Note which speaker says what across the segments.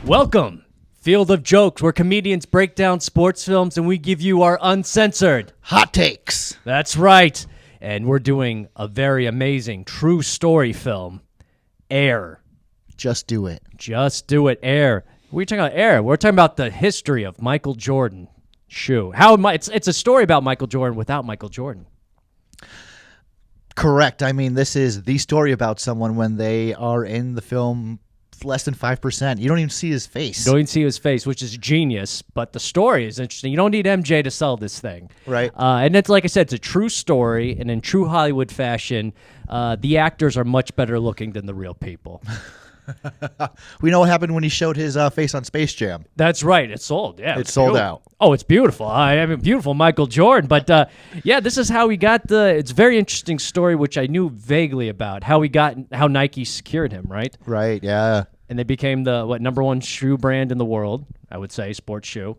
Speaker 1: Welcome, Field of Jokes, where comedians break down sports films and we give you our uncensored
Speaker 2: hot takes.
Speaker 1: That's right. And we're doing a very amazing true story film, Air.
Speaker 2: Just do it.
Speaker 1: Just do it, Air. We're talking about Air. We're talking about the history of Michael Jordan shoe. It's a story about Michael Jordan without Michael Jordan.
Speaker 2: Correct. I mean, this is the story about someone when they are in the film less than 5%. You don't even see his face.
Speaker 1: Don't even see his face, which is genius, but the story is interesting. You don't need MJ to sell this thing.
Speaker 2: Right.
Speaker 1: And it's like I said, it's a true story, and in true Hollywood fashion, the actors are much better looking than the real people.
Speaker 2: We know what happened when he showed his face on Space Jam.
Speaker 1: That's right. It's sold. Yeah,
Speaker 2: it's sold out.
Speaker 1: Oh, it's beautiful. I mean, beautiful Michael Jordan. But yeah, this is how he got it's a very interesting story, which I knew vaguely about, how Nike secured him, right?
Speaker 2: Right, yeah.
Speaker 1: And they became the, number one shoe brand in the world, I would say, sports shoe.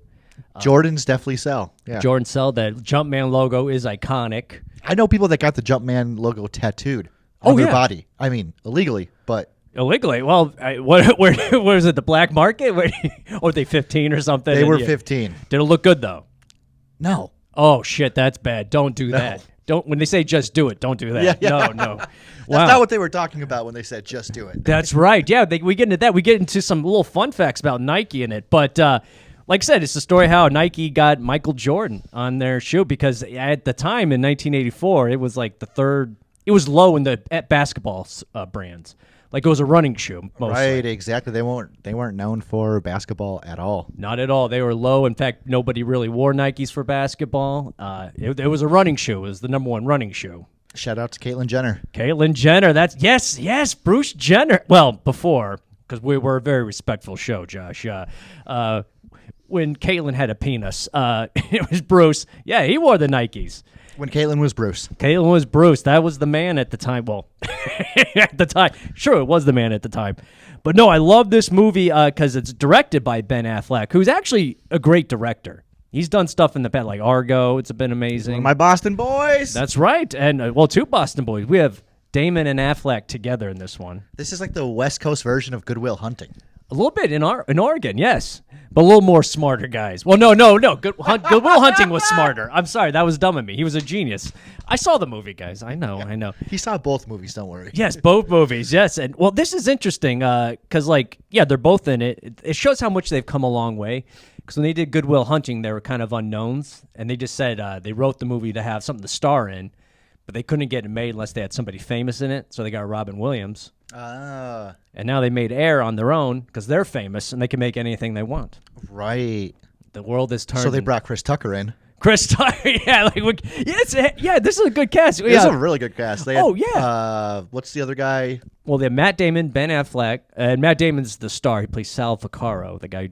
Speaker 2: Jordans definitely sell. Yeah.
Speaker 1: Jordan sell. The Jumpman logo is iconic.
Speaker 2: I know people that got the Jumpman logo tattooed on their body. I mean, illegally, but...
Speaker 1: Illegally? Well, where is it, the black market? Or were they 15 or something?
Speaker 2: They were 15.
Speaker 1: Did it look good, though?
Speaker 2: No.
Speaker 1: Oh, shit, that's bad. Don't do that. When they say just do it, don't do that.
Speaker 2: Yeah.
Speaker 1: No.
Speaker 2: That's not what they were talking about when they said just do it.
Speaker 1: That's right. Yeah, we get into that. We get into some little fun facts about Nike in it. But like I said, it's the story how Nike got Michael Jordan on their shoe, because at the time in 1984, it was like the third. It was low in the basketball brands. Like it was a running shoe, mostly.
Speaker 2: Right, exactly. They weren't known for basketball at all.
Speaker 1: Not at all. They were low. In fact, nobody really wore Nikes for basketball. It was a running shoe. It was the number one running shoe.
Speaker 2: Shout out to Caitlyn Jenner.
Speaker 1: Caitlyn Jenner. That's yes, Bruce Jenner. Well, before, because we were a very respectful show, Josh. When Caitlyn had a penis, it was Bruce. Yeah, he wore the Nikes.
Speaker 2: When Caitlyn was Bruce.
Speaker 1: Caitlyn was Bruce. That was the man at the time. Well, at the time. Sure, it was the man at the time. But no, I love this movie because it's directed by Ben Affleck, who's actually a great director. He's done stuff in the past, like Argo. It's been amazing.
Speaker 2: One of my Boston boys.
Speaker 1: That's right. And, two Boston boys. We have Damon and Affleck together in this one.
Speaker 2: This is like the West Coast version of Good Will Hunting.
Speaker 1: A little bit in Oregon, yes. But a little more smarter guys. Well, no. Good Will Hunting was smarter. I'm sorry. That was dumb of me. He was a genius. I saw the movie, guys. I know.
Speaker 2: He saw both movies, don't worry.
Speaker 1: Yes, both movies, yes. And, well, this is interesting because, they're both in it. It shows how much they've come a long way. Because when they did Good Will Hunting, they were kind of unknowns. And they just said they wrote the movie to have something to star in. But they couldn't get it made unless they had somebody famous in it. So they got Robin Williams. And now they made Air on their own because they're famous and they can make anything they want.
Speaker 2: Right.
Speaker 1: The world is turned.
Speaker 2: So they brought Chris Tucker in.
Speaker 1: Chris Tucker, yeah, this is a good cast.
Speaker 2: This is a really good cast.
Speaker 1: Yeah.
Speaker 2: What's the other guy?
Speaker 1: Well, they have Matt Damon, Ben Affleck, and Matt Damon's the star. He plays Sal Vaccaro, the guy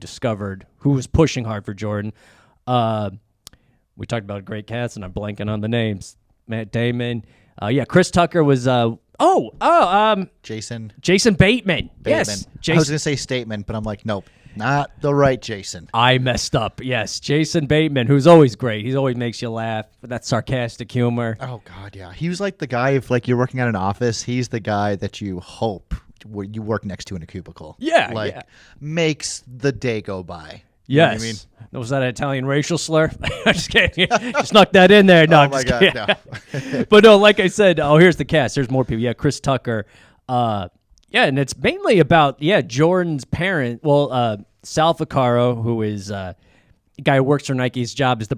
Speaker 1: who was pushing hard for Jordan. We talked about a great cast, and I'm blanking on the names. Matt Damon. Chris Tucker was.
Speaker 2: Jason
Speaker 1: Bateman. Yes.
Speaker 2: I was gonna say Stateman, but I'm like, nope, not the right Jason.
Speaker 1: I messed up. Yes, Jason Bateman, who's always great. He always makes you laugh with that sarcastic humor.
Speaker 2: Oh God, yeah. He was like the guy if you're working at an office. He's the guy that you hope you work next to in a cubicle.
Speaker 1: Yeah,
Speaker 2: makes the day go by.
Speaker 1: Yes. You know what I mean? Was that an Italian racial slur? I'm just kidding. Just snuck that in there. No,
Speaker 2: oh, my God, no.
Speaker 1: But no, like I said, here's the cast. There's more people. Yeah, Chris Tucker. And it's mainly about, Jordan's parent. Well, Sal Vaccaro, who is a guy who works for Nike. His job is to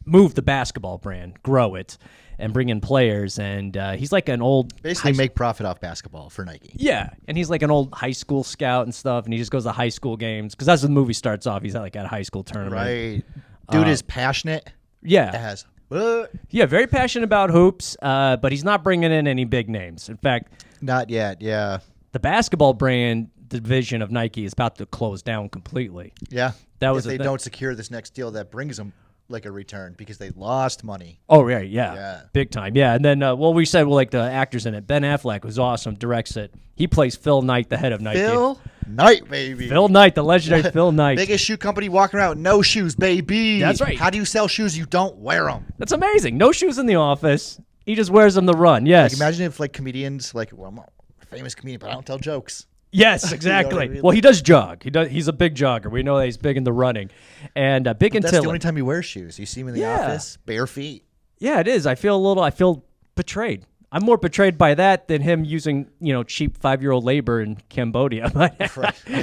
Speaker 1: move the basketball brand, grow it, and bring in players. And he's like an old...
Speaker 2: Basically make profit off basketball for Nike.
Speaker 1: Yeah, and he's like an old high school scout and stuff, and he just goes to high school games. Because that's when the movie starts off. He's at a high school tournament.
Speaker 2: Right. Dude is passionate.
Speaker 1: Yeah. Very passionate about hoops, but he's not bringing in any big names. In fact...
Speaker 2: Not yet, yeah.
Speaker 1: The basketball brand division of Nike is about to close down completely.
Speaker 2: Yeah.
Speaker 1: If
Speaker 2: they don't secure this next deal that brings them like a return because they lost money.
Speaker 1: Oh, right, yeah. Big time, yeah. And then, we said, the actors in it. Ben Affleck was awesome, directs it. He plays Phil Knight, the head of Nike.
Speaker 2: Phil Knight, baby.
Speaker 1: Phil Knight, the legendary Phil Knight.
Speaker 2: Biggest shoe company walking around with no shoes, baby.
Speaker 1: That's right.
Speaker 2: How do you sell shoes? You don't wear them.
Speaker 1: That's amazing. No shoes in the office. He just wears them to run, yes.
Speaker 2: Imagine if, comedians, I'm a famous comedian, but I don't tell jokes.
Speaker 1: Yes, exactly.
Speaker 2: I mean?
Speaker 1: Well, he does jog. He's a big jogger. We know that he's big into running, and big into.
Speaker 2: That's the only time he wears shoes. You see him in the
Speaker 1: Yeah.
Speaker 2: office, bare feet.
Speaker 1: Yeah, it is. I feel betrayed. I'm more betrayed by that than him using, cheap 5-year-old labor in Cambodia.
Speaker 2: Right.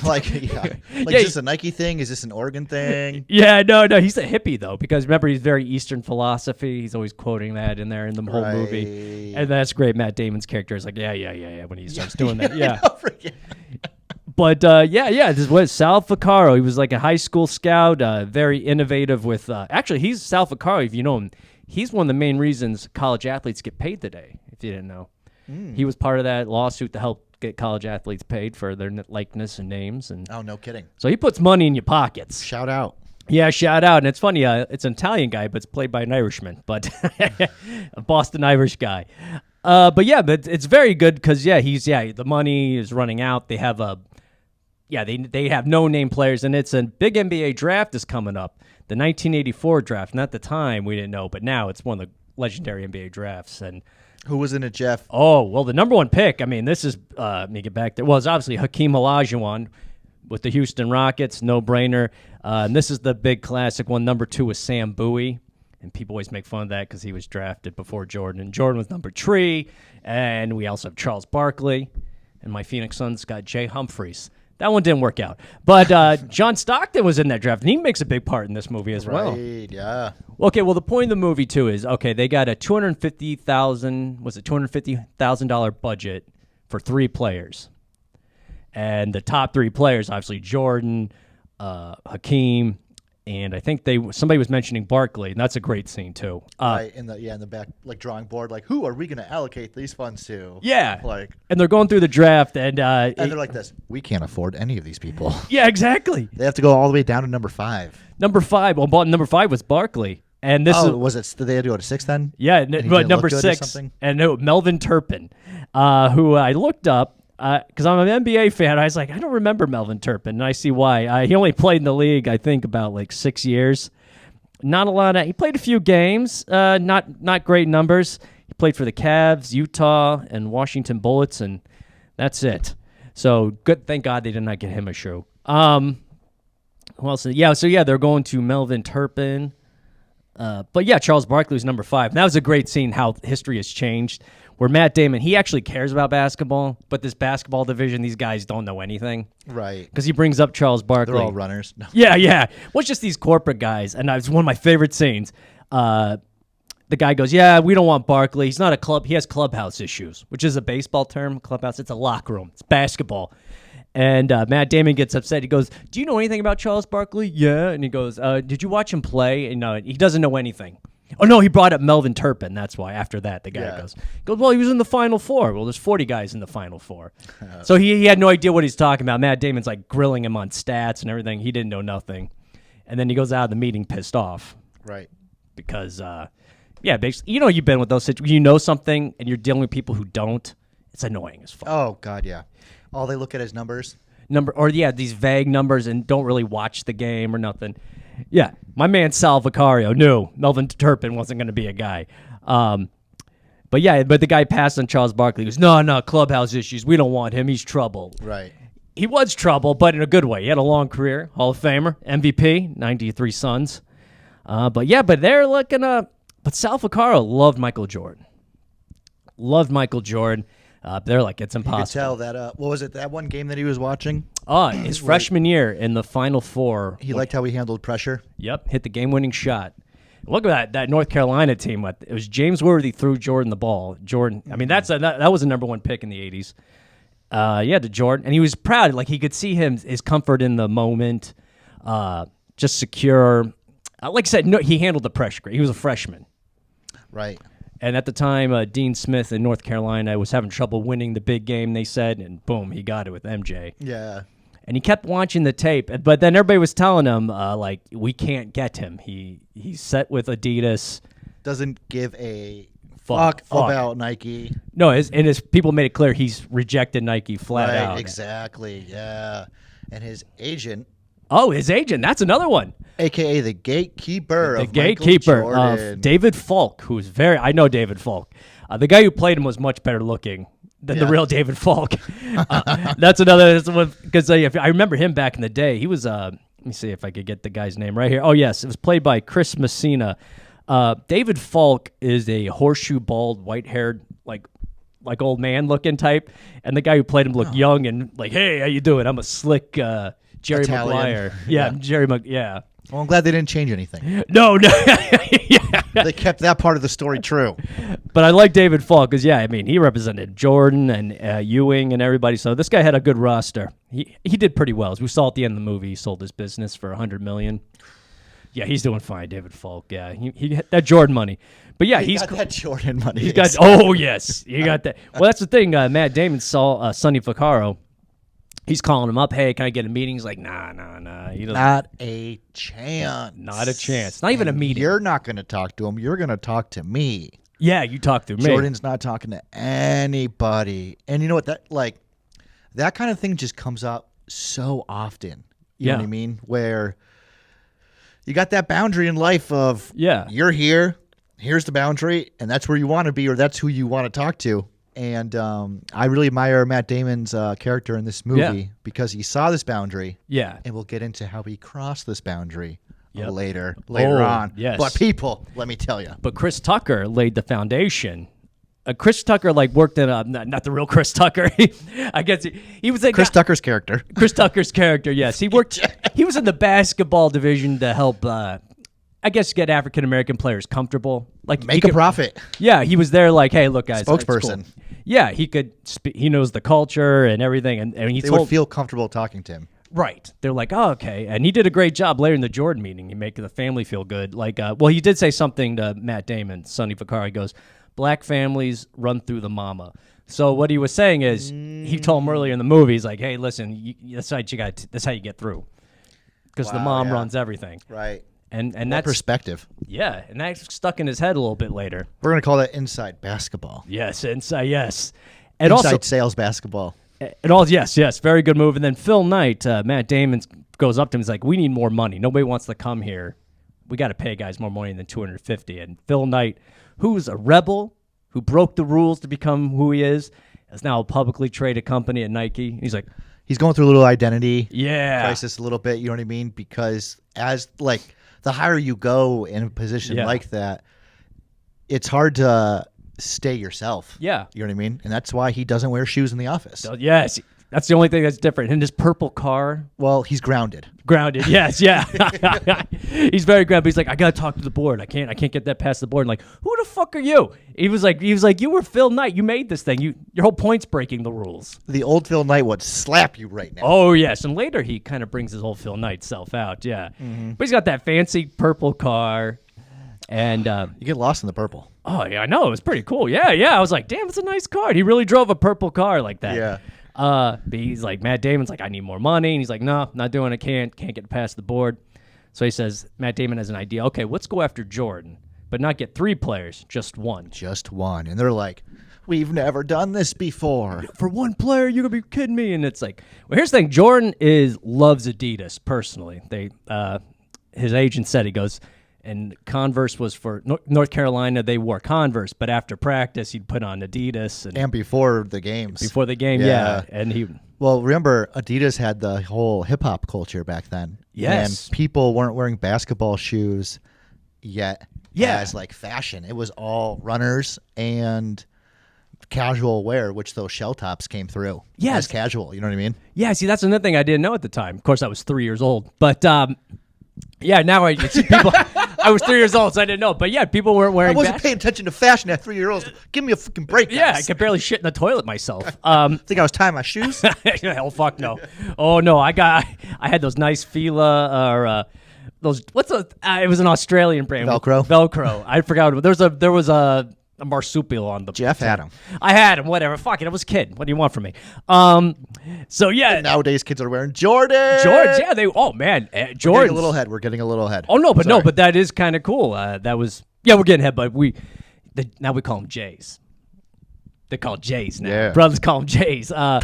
Speaker 2: Like, yeah. Like,
Speaker 1: Yeah,
Speaker 2: is this a Nike thing? Is this an Oregon thing?
Speaker 1: Yeah, no, he's a hippie though, because remember he's very Eastern philosophy. He's always quoting that in there in the whole movie, and that's great. Matt Damon's character is like, yeah, when he starts doing that, yeah. But this was Sal Ficarro. He was like a high school scout, very innovative with. Actually, he's Sal Ficarro. If you know him, he's one of the main reasons college athletes get paid today. If you didn't know, he was part of that lawsuit to help get college athletes paid for their likeness and names. And
Speaker 2: oh, no kidding.
Speaker 1: So he puts money in your pockets.
Speaker 2: Shout out.
Speaker 1: Yeah, shout out. And it's funny, it's an Italian guy, but it's played by an Irishman, but a Boston Irish guy. But it's very good because, the money is running out. They have they have no-name players, and it's a big NBA draft is coming up. The 1984 draft, not the time we didn't know, but now it's one of the legendary NBA drafts. And
Speaker 2: who was in it, Jeff?
Speaker 1: Oh, well, the number one pick, I mean, this is, let me get back there. Well, it's obviously Hakeem Olajuwon with the Houston Rockets, no-brainer. And this is the big classic one. Number 2 was Sam Bowie, and people always make fun of that because he was drafted before Jordan. And Jordan was number 3, and we also have Charles Barkley, and my Phoenix Suns got Jay Humphries. That one didn't work out. But John Stockton was in that draft, and he makes a big part in this movie as well.
Speaker 2: Right, yeah.
Speaker 1: Okay, well, the point of the movie, too, is, they got a $250,000 budget for 3 players. And the top 3 players, obviously, Jordan, Hakeem, and I think somebody was mentioning Barkley, and that's a great scene, too.
Speaker 2: Right, in the back, like, drawing board, like, who are we going to allocate these funds to?
Speaker 1: Yeah.
Speaker 2: Like,
Speaker 1: and they're going through the draft, and
Speaker 2: they're like this. We can't afford any of these people.
Speaker 1: Yeah, exactly.
Speaker 2: They have to go all the way down to number 5.
Speaker 1: Number 5. Well, number 5 was Barkley. And this
Speaker 2: was it? Did they go to 6 then?
Speaker 1: Yeah, number 6. And Melvin Turpin, who I looked up because I'm an NBA fan. I was like, I don't remember Melvin Turpin, and I see why. He only played in the league, I think, about like 6 years. Not a lot. He played a few games. Not great numbers. He played for the Cavs, Utah, and Washington Bullets, and that's it. So good. Thank God they did not get him a shoe. Who else? They're going to Melvin Turpin. But Charles Barkley was number 5. And that was a great scene, how history has changed, where Matt Damon, he actually cares about basketball, but this basketball division, these guys don't know anything.
Speaker 2: Right.
Speaker 1: Because he brings up Charles Barkley.
Speaker 2: They're all runners. No.
Speaker 1: Yeah. Well, it's just these corporate guys. And it's one of my favorite scenes. The guy goes, we don't want Barkley. He's not a club. He has clubhouse issues, which is a baseball term, clubhouse. It's a locker room. It's basketball. And Matt Damon gets upset. He goes, do you know anything about Charles Barkley? Yeah. And he goes, did you watch him play? And he doesn't know anything. Oh, no, he brought up Melvin Turpin. That's why. After that, the guy goes, well, he was in the Final Four. Well, there's 40 guys in the Final Four. So he had no idea what he's talking about. Matt Damon's like grilling him on stats and everything. He didn't know nothing. And then he goes out of the meeting pissed off.
Speaker 2: Right.
Speaker 1: Because, basically, you've been with those situations. You know something and you're dealing with people who don't. It's annoying as fuck.
Speaker 2: Oh, God, yeah. All they look at is numbers.
Speaker 1: These vague numbers and don't really watch the game or nothing. Yeah, my man Sal Vicario knew Melvin Turpin wasn't going to be a guy. But the guy passed on Charles Barkley. He goes, no, clubhouse issues. We don't want him. He's trouble.
Speaker 2: Right.
Speaker 1: He was trouble, but in a good way. He had a long career, Hall of Famer, MVP, 93 Suns. But they're looking up. But Sal Vicario loved Michael Jordan. They're like, it's impossible.
Speaker 2: You could tell that, what was it, that one game that he was watching?
Speaker 1: His freshman year in the Final Four.
Speaker 2: He liked how he handled pressure?
Speaker 1: Yep, hit the game-winning shot. Look at that North Carolina team. It was James Worthy threw Jordan the ball. Jordan, I mean, that was a number 1 pick in the 80s. To Jordan. And he was proud. Like, he could see his comfort in the moment, just secure. Like I said, no, he handled the pressure great. He was a freshman.
Speaker 2: Right.
Speaker 1: And at the time, Dean Smith in North Carolina was having trouble winning the big game, they said, and boom, he got it with MJ.
Speaker 2: Yeah.
Speaker 1: And he kept watching the tape, but then everybody was telling him, we can't get him. He's set with Adidas.
Speaker 2: Doesn't give a fuck about Nike.
Speaker 1: No, his people made it clear he's rejected Nike flat out.
Speaker 2: Exactly, yeah. And his agent.
Speaker 1: Oh, his agent. That's another one.
Speaker 2: A.K.A. the gatekeeper of
Speaker 1: gatekeeper
Speaker 2: Michael Jordan.
Speaker 1: of David Falk, I know David Falk. The guy who played him was much better looking than the real David Falk. That's another one because I remember him back in the day. He was let me see if I could get the guy's name right here. Oh yes, it was played by Chris Messina. David Falk is a horseshoe bald, white haired like old man looking type, and the guy who played him looked young and like, hey, how you doing? I'm a slick Jerry
Speaker 2: Italian.
Speaker 1: Maguire. Yeah, Jerry Yeah.
Speaker 2: Well, I'm glad they didn't change anything.
Speaker 1: No. Yeah.
Speaker 2: They kept that part of the story true.
Speaker 1: But I like David Falk because, yeah, I mean, he represented Jordan and Ewing and everybody. So this guy had a good roster. He did pretty well. As we saw at the end of the movie, he sold his business for $100 million. Yeah, he's doing fine, David Falk. Yeah, he that Jordan money. But yeah, he's
Speaker 2: got that Jordan money.
Speaker 1: He's got. Oh yes, he got that. Well, that's the thing. Matt Damon saw Sonny Vaccaro. He's calling him up. Hey, can I get a meeting? He's like, nah. He
Speaker 2: not a chance.
Speaker 1: Not a chance. Not even a meeting.
Speaker 2: You're not going to talk to him. You're going to talk to me.
Speaker 1: Yeah, you talk to me.
Speaker 2: Jordan's not talking to anybody. And you know what? That kind of thing just comes up so often. You know what I mean? Where you got that boundary in life of you're here, here's the boundary, and that's where you want to be, or that's who you want to talk to. And I really admire Matt Damon's character in this movie because he saw this boundary. Yeah. And we'll get into how he crossed this boundary later on.
Speaker 1: Yes.
Speaker 2: But people, let me tell you.
Speaker 1: But Chris Tucker laid the foundation. Chris Tucker worked in not the real Chris Tucker. I guess he was
Speaker 2: Chris Tucker's character.
Speaker 1: Chris Tucker's character, yes. He worked. He was in the basketball division to help I guess get African American players comfortable, like
Speaker 2: make a profit.
Speaker 1: Yeah, he was there, like, hey, look, guys,
Speaker 2: spokesperson.
Speaker 1: Cool. Yeah, he could. He knows the culture and everything, and
Speaker 2: they would feel comfortable talking to him.
Speaker 1: Right, they're like, oh, okay, and he did a great job later in the Jordan meeting. He made the family feel good. Like, well, he did say something to Matt Damon, Sonny Vaccaro. He goes, "Black families run through the mama." So what he was saying is, he told him earlier in the movie, he's like, hey, listen, that's how you get through, because the mom runs everything.
Speaker 2: Right.
Speaker 1: And that's
Speaker 2: perspective.
Speaker 1: Yeah, and that's stuck in his head a little bit later.
Speaker 2: We're going to call that inside basketball.
Speaker 1: Yes, inside, yes. And
Speaker 2: inside
Speaker 1: also
Speaker 2: sales basketball.
Speaker 1: And all, yes, very good move. And then Phil Knight, Matt Damon goes up to him. He's like, we need more money. Nobody wants to come here. We got to pay guys more money than $250. And Phil Knight, who's a rebel, who broke the rules to become who he is now a publicly traded company at Nike. He's like,
Speaker 2: he's going through a little identity
Speaker 1: crisis
Speaker 2: a little bit. You know what I mean? Because the higher you go in a position like that, it's hard to stay yourself.
Speaker 1: Yeah.
Speaker 2: You know what I mean? And that's why he doesn't wear shoes in the office.
Speaker 1: So, yes. That's the only thing that's different. In his purple car.
Speaker 2: Well, he's grounded.
Speaker 1: Grounded, yes, yeah. He's very grounded. He's like, I gotta talk to the board. I can't get that past the board. And like, who the fuck are you? He was like, you were Phil Knight. You made this thing. Your whole point's breaking the rules.
Speaker 2: The old Phil Knight would slap you right now.
Speaker 1: Oh yes, and later he kind of brings his old Phil Knight self out. Yeah, but he's got that fancy purple car, and
Speaker 2: you get lost in the purple.
Speaker 1: Oh yeah, I know. It was pretty cool. Yeah. I was like, damn, it's a nice car. And he really drove a purple car like that.
Speaker 2: Yeah.
Speaker 1: But he's like, Matt Damon's like, I need more money. And he's like, no, not doing it. Can't get past the board. So he says, Matt Damon has an idea. Okay, let's go after Jordan, but not get 3 players, just one.
Speaker 2: Just one. And they're like, we've never done this before.
Speaker 1: For one player, you're going to be kidding me. And it's like, well, here's the thing. Jordan loves Adidas personally. His agent said, he goes, and Converse was for North Carolina. They wore Converse, but after practice, he'd put on Adidas.
Speaker 2: And before the games.
Speaker 1: Before the game, yeah. And
Speaker 2: well, remember, Adidas had the whole hip-hop culture back then.
Speaker 1: Yes.
Speaker 2: And people weren't wearing basketball shoes yet as like fashion. It was all runners and casual wear, which those shell tops came through as casual. You know what I mean?
Speaker 1: Yeah, see, that's another thing I didn't know at the time. Of course, I was 3 years old. But, yeah, now I see people... I was 3 years old, so I didn't know. But yeah, people weren't wearing.
Speaker 2: I wasn't paying attention to fashion at 3-year-olds. Give me a fucking break, guys.
Speaker 1: Yeah, I could barely shit in the toilet myself.
Speaker 2: Think I was tying my shoes?
Speaker 1: Hell, fuck no. Oh no, I had those nice Fila or those. What's a? It was an Australian brand.
Speaker 2: Velcro.
Speaker 1: I forgot. There was a marsupial on the.
Speaker 2: Jeff had him.
Speaker 1: I had him. Whatever. Fuck it. I was a kid. What do you want from me? So yeah.
Speaker 2: And nowadays, kids are wearing Jordan.
Speaker 1: Jordans. Yeah. They. Oh man. Jordan.
Speaker 2: We're getting a little ahead.
Speaker 1: Oh no, but that is kind of cool. That was. Yeah, we're getting ahead, but now we call them J's. They call Jays now.
Speaker 2: Yeah.
Speaker 1: Brothers call them Jays. Oh,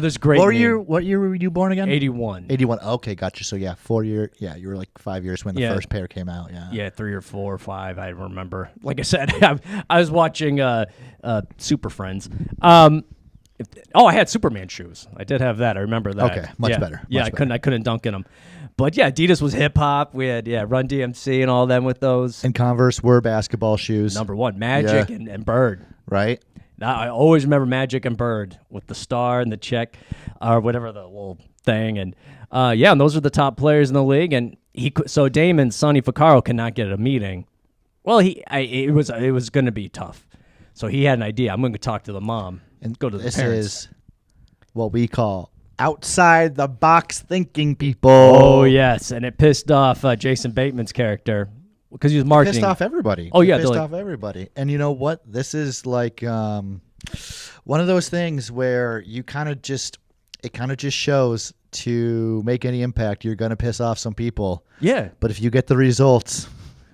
Speaker 1: there's great.
Speaker 2: What year were you born again?
Speaker 1: 81.
Speaker 2: 81. Okay, gotcha. So yeah, 4 year. Yeah, you were like 5 years when the
Speaker 1: Yeah.
Speaker 2: first pair came out. Yeah.
Speaker 1: Yeah, 3 or 4 or 5. I remember. Like I said, I was watching Super Friends. I had Superman shoes. I did have that. I remember that.
Speaker 2: Okay, much
Speaker 1: yeah.
Speaker 2: better.
Speaker 1: Yeah,
Speaker 2: Much
Speaker 1: I couldn't dunk in them. But yeah, Adidas was hip hop. We had Run DMC and all them with those.
Speaker 2: And Converse were basketball shoes.
Speaker 1: Number 1, Magic
Speaker 2: Yeah.
Speaker 1: and Bird.
Speaker 2: Right.
Speaker 1: Now, I always remember Magic and Bird with the star and the check or whatever the little thing. And and those are the top players in the league. And so Damon, Sonny Vaccaro cannot get a meeting. Well, it was going to be tough. So he had an idea. I'm going to talk to the mom and go to the
Speaker 2: This
Speaker 1: parents.
Speaker 2: is what we call outside the box thinking, people.
Speaker 1: Oh, yes. And it pissed off Jason Bateman's character because he was marketing.
Speaker 2: Pissed off everybody.
Speaker 1: Oh, yeah,
Speaker 2: It pissed
Speaker 1: they're
Speaker 2: off everybody. And you know what? This is like one of those things where it kind of just shows to make any impact, you're going to piss off some people.
Speaker 1: Yeah.
Speaker 2: But if you get the results,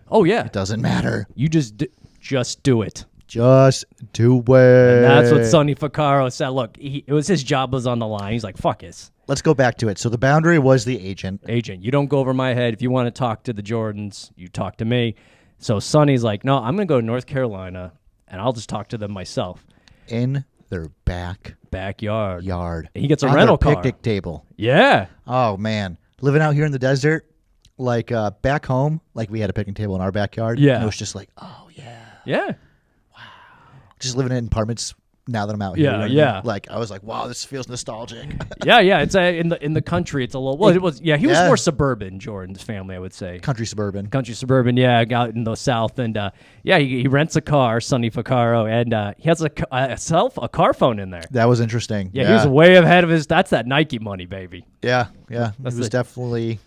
Speaker 1: Oh, yeah.
Speaker 2: it doesn't matter.
Speaker 1: You just do it.
Speaker 2: Just do it.
Speaker 1: And that's what Sonny Vaccaro said. Look, it was his job was on the line. He's like, fuck this.
Speaker 2: Let's go back to it. So the boundary was the agent.
Speaker 1: You don't go over my head. If you want to talk to the Jordans, you talk to me. So Sonny's like, no, I'm going to go to North Carolina, and I'll just talk to them myself.
Speaker 2: In their backyard.
Speaker 1: He gets a
Speaker 2: On
Speaker 1: rental
Speaker 2: their
Speaker 1: car.
Speaker 2: picnic table.
Speaker 1: Yeah.
Speaker 2: Oh, man. Living out here in the desert, like back home, like we had a picnic table in our backyard.
Speaker 1: Yeah.
Speaker 2: And it was just like, oh, yeah.
Speaker 1: Yeah.
Speaker 2: Just living in apartments now that I'm out here.
Speaker 1: Yeah,
Speaker 2: you know what I mean?
Speaker 1: yeah.
Speaker 2: Like, I was like, wow, this feels nostalgic.
Speaker 1: Yeah. It's in the country. It's a little. Well, it was. Yeah, he was
Speaker 2: Yeah.
Speaker 1: more suburban. Jordan's family, I would say.
Speaker 2: Country suburban.
Speaker 1: Country suburban. Yeah, out in the south, and he rents a car, Sonny Vaccaro, and he has a car phone in there.
Speaker 2: That was interesting.
Speaker 1: Yeah, he was way ahead of his. That's that Nike money, baby.
Speaker 2: Yeah. He was
Speaker 1: the-
Speaker 2: definitely,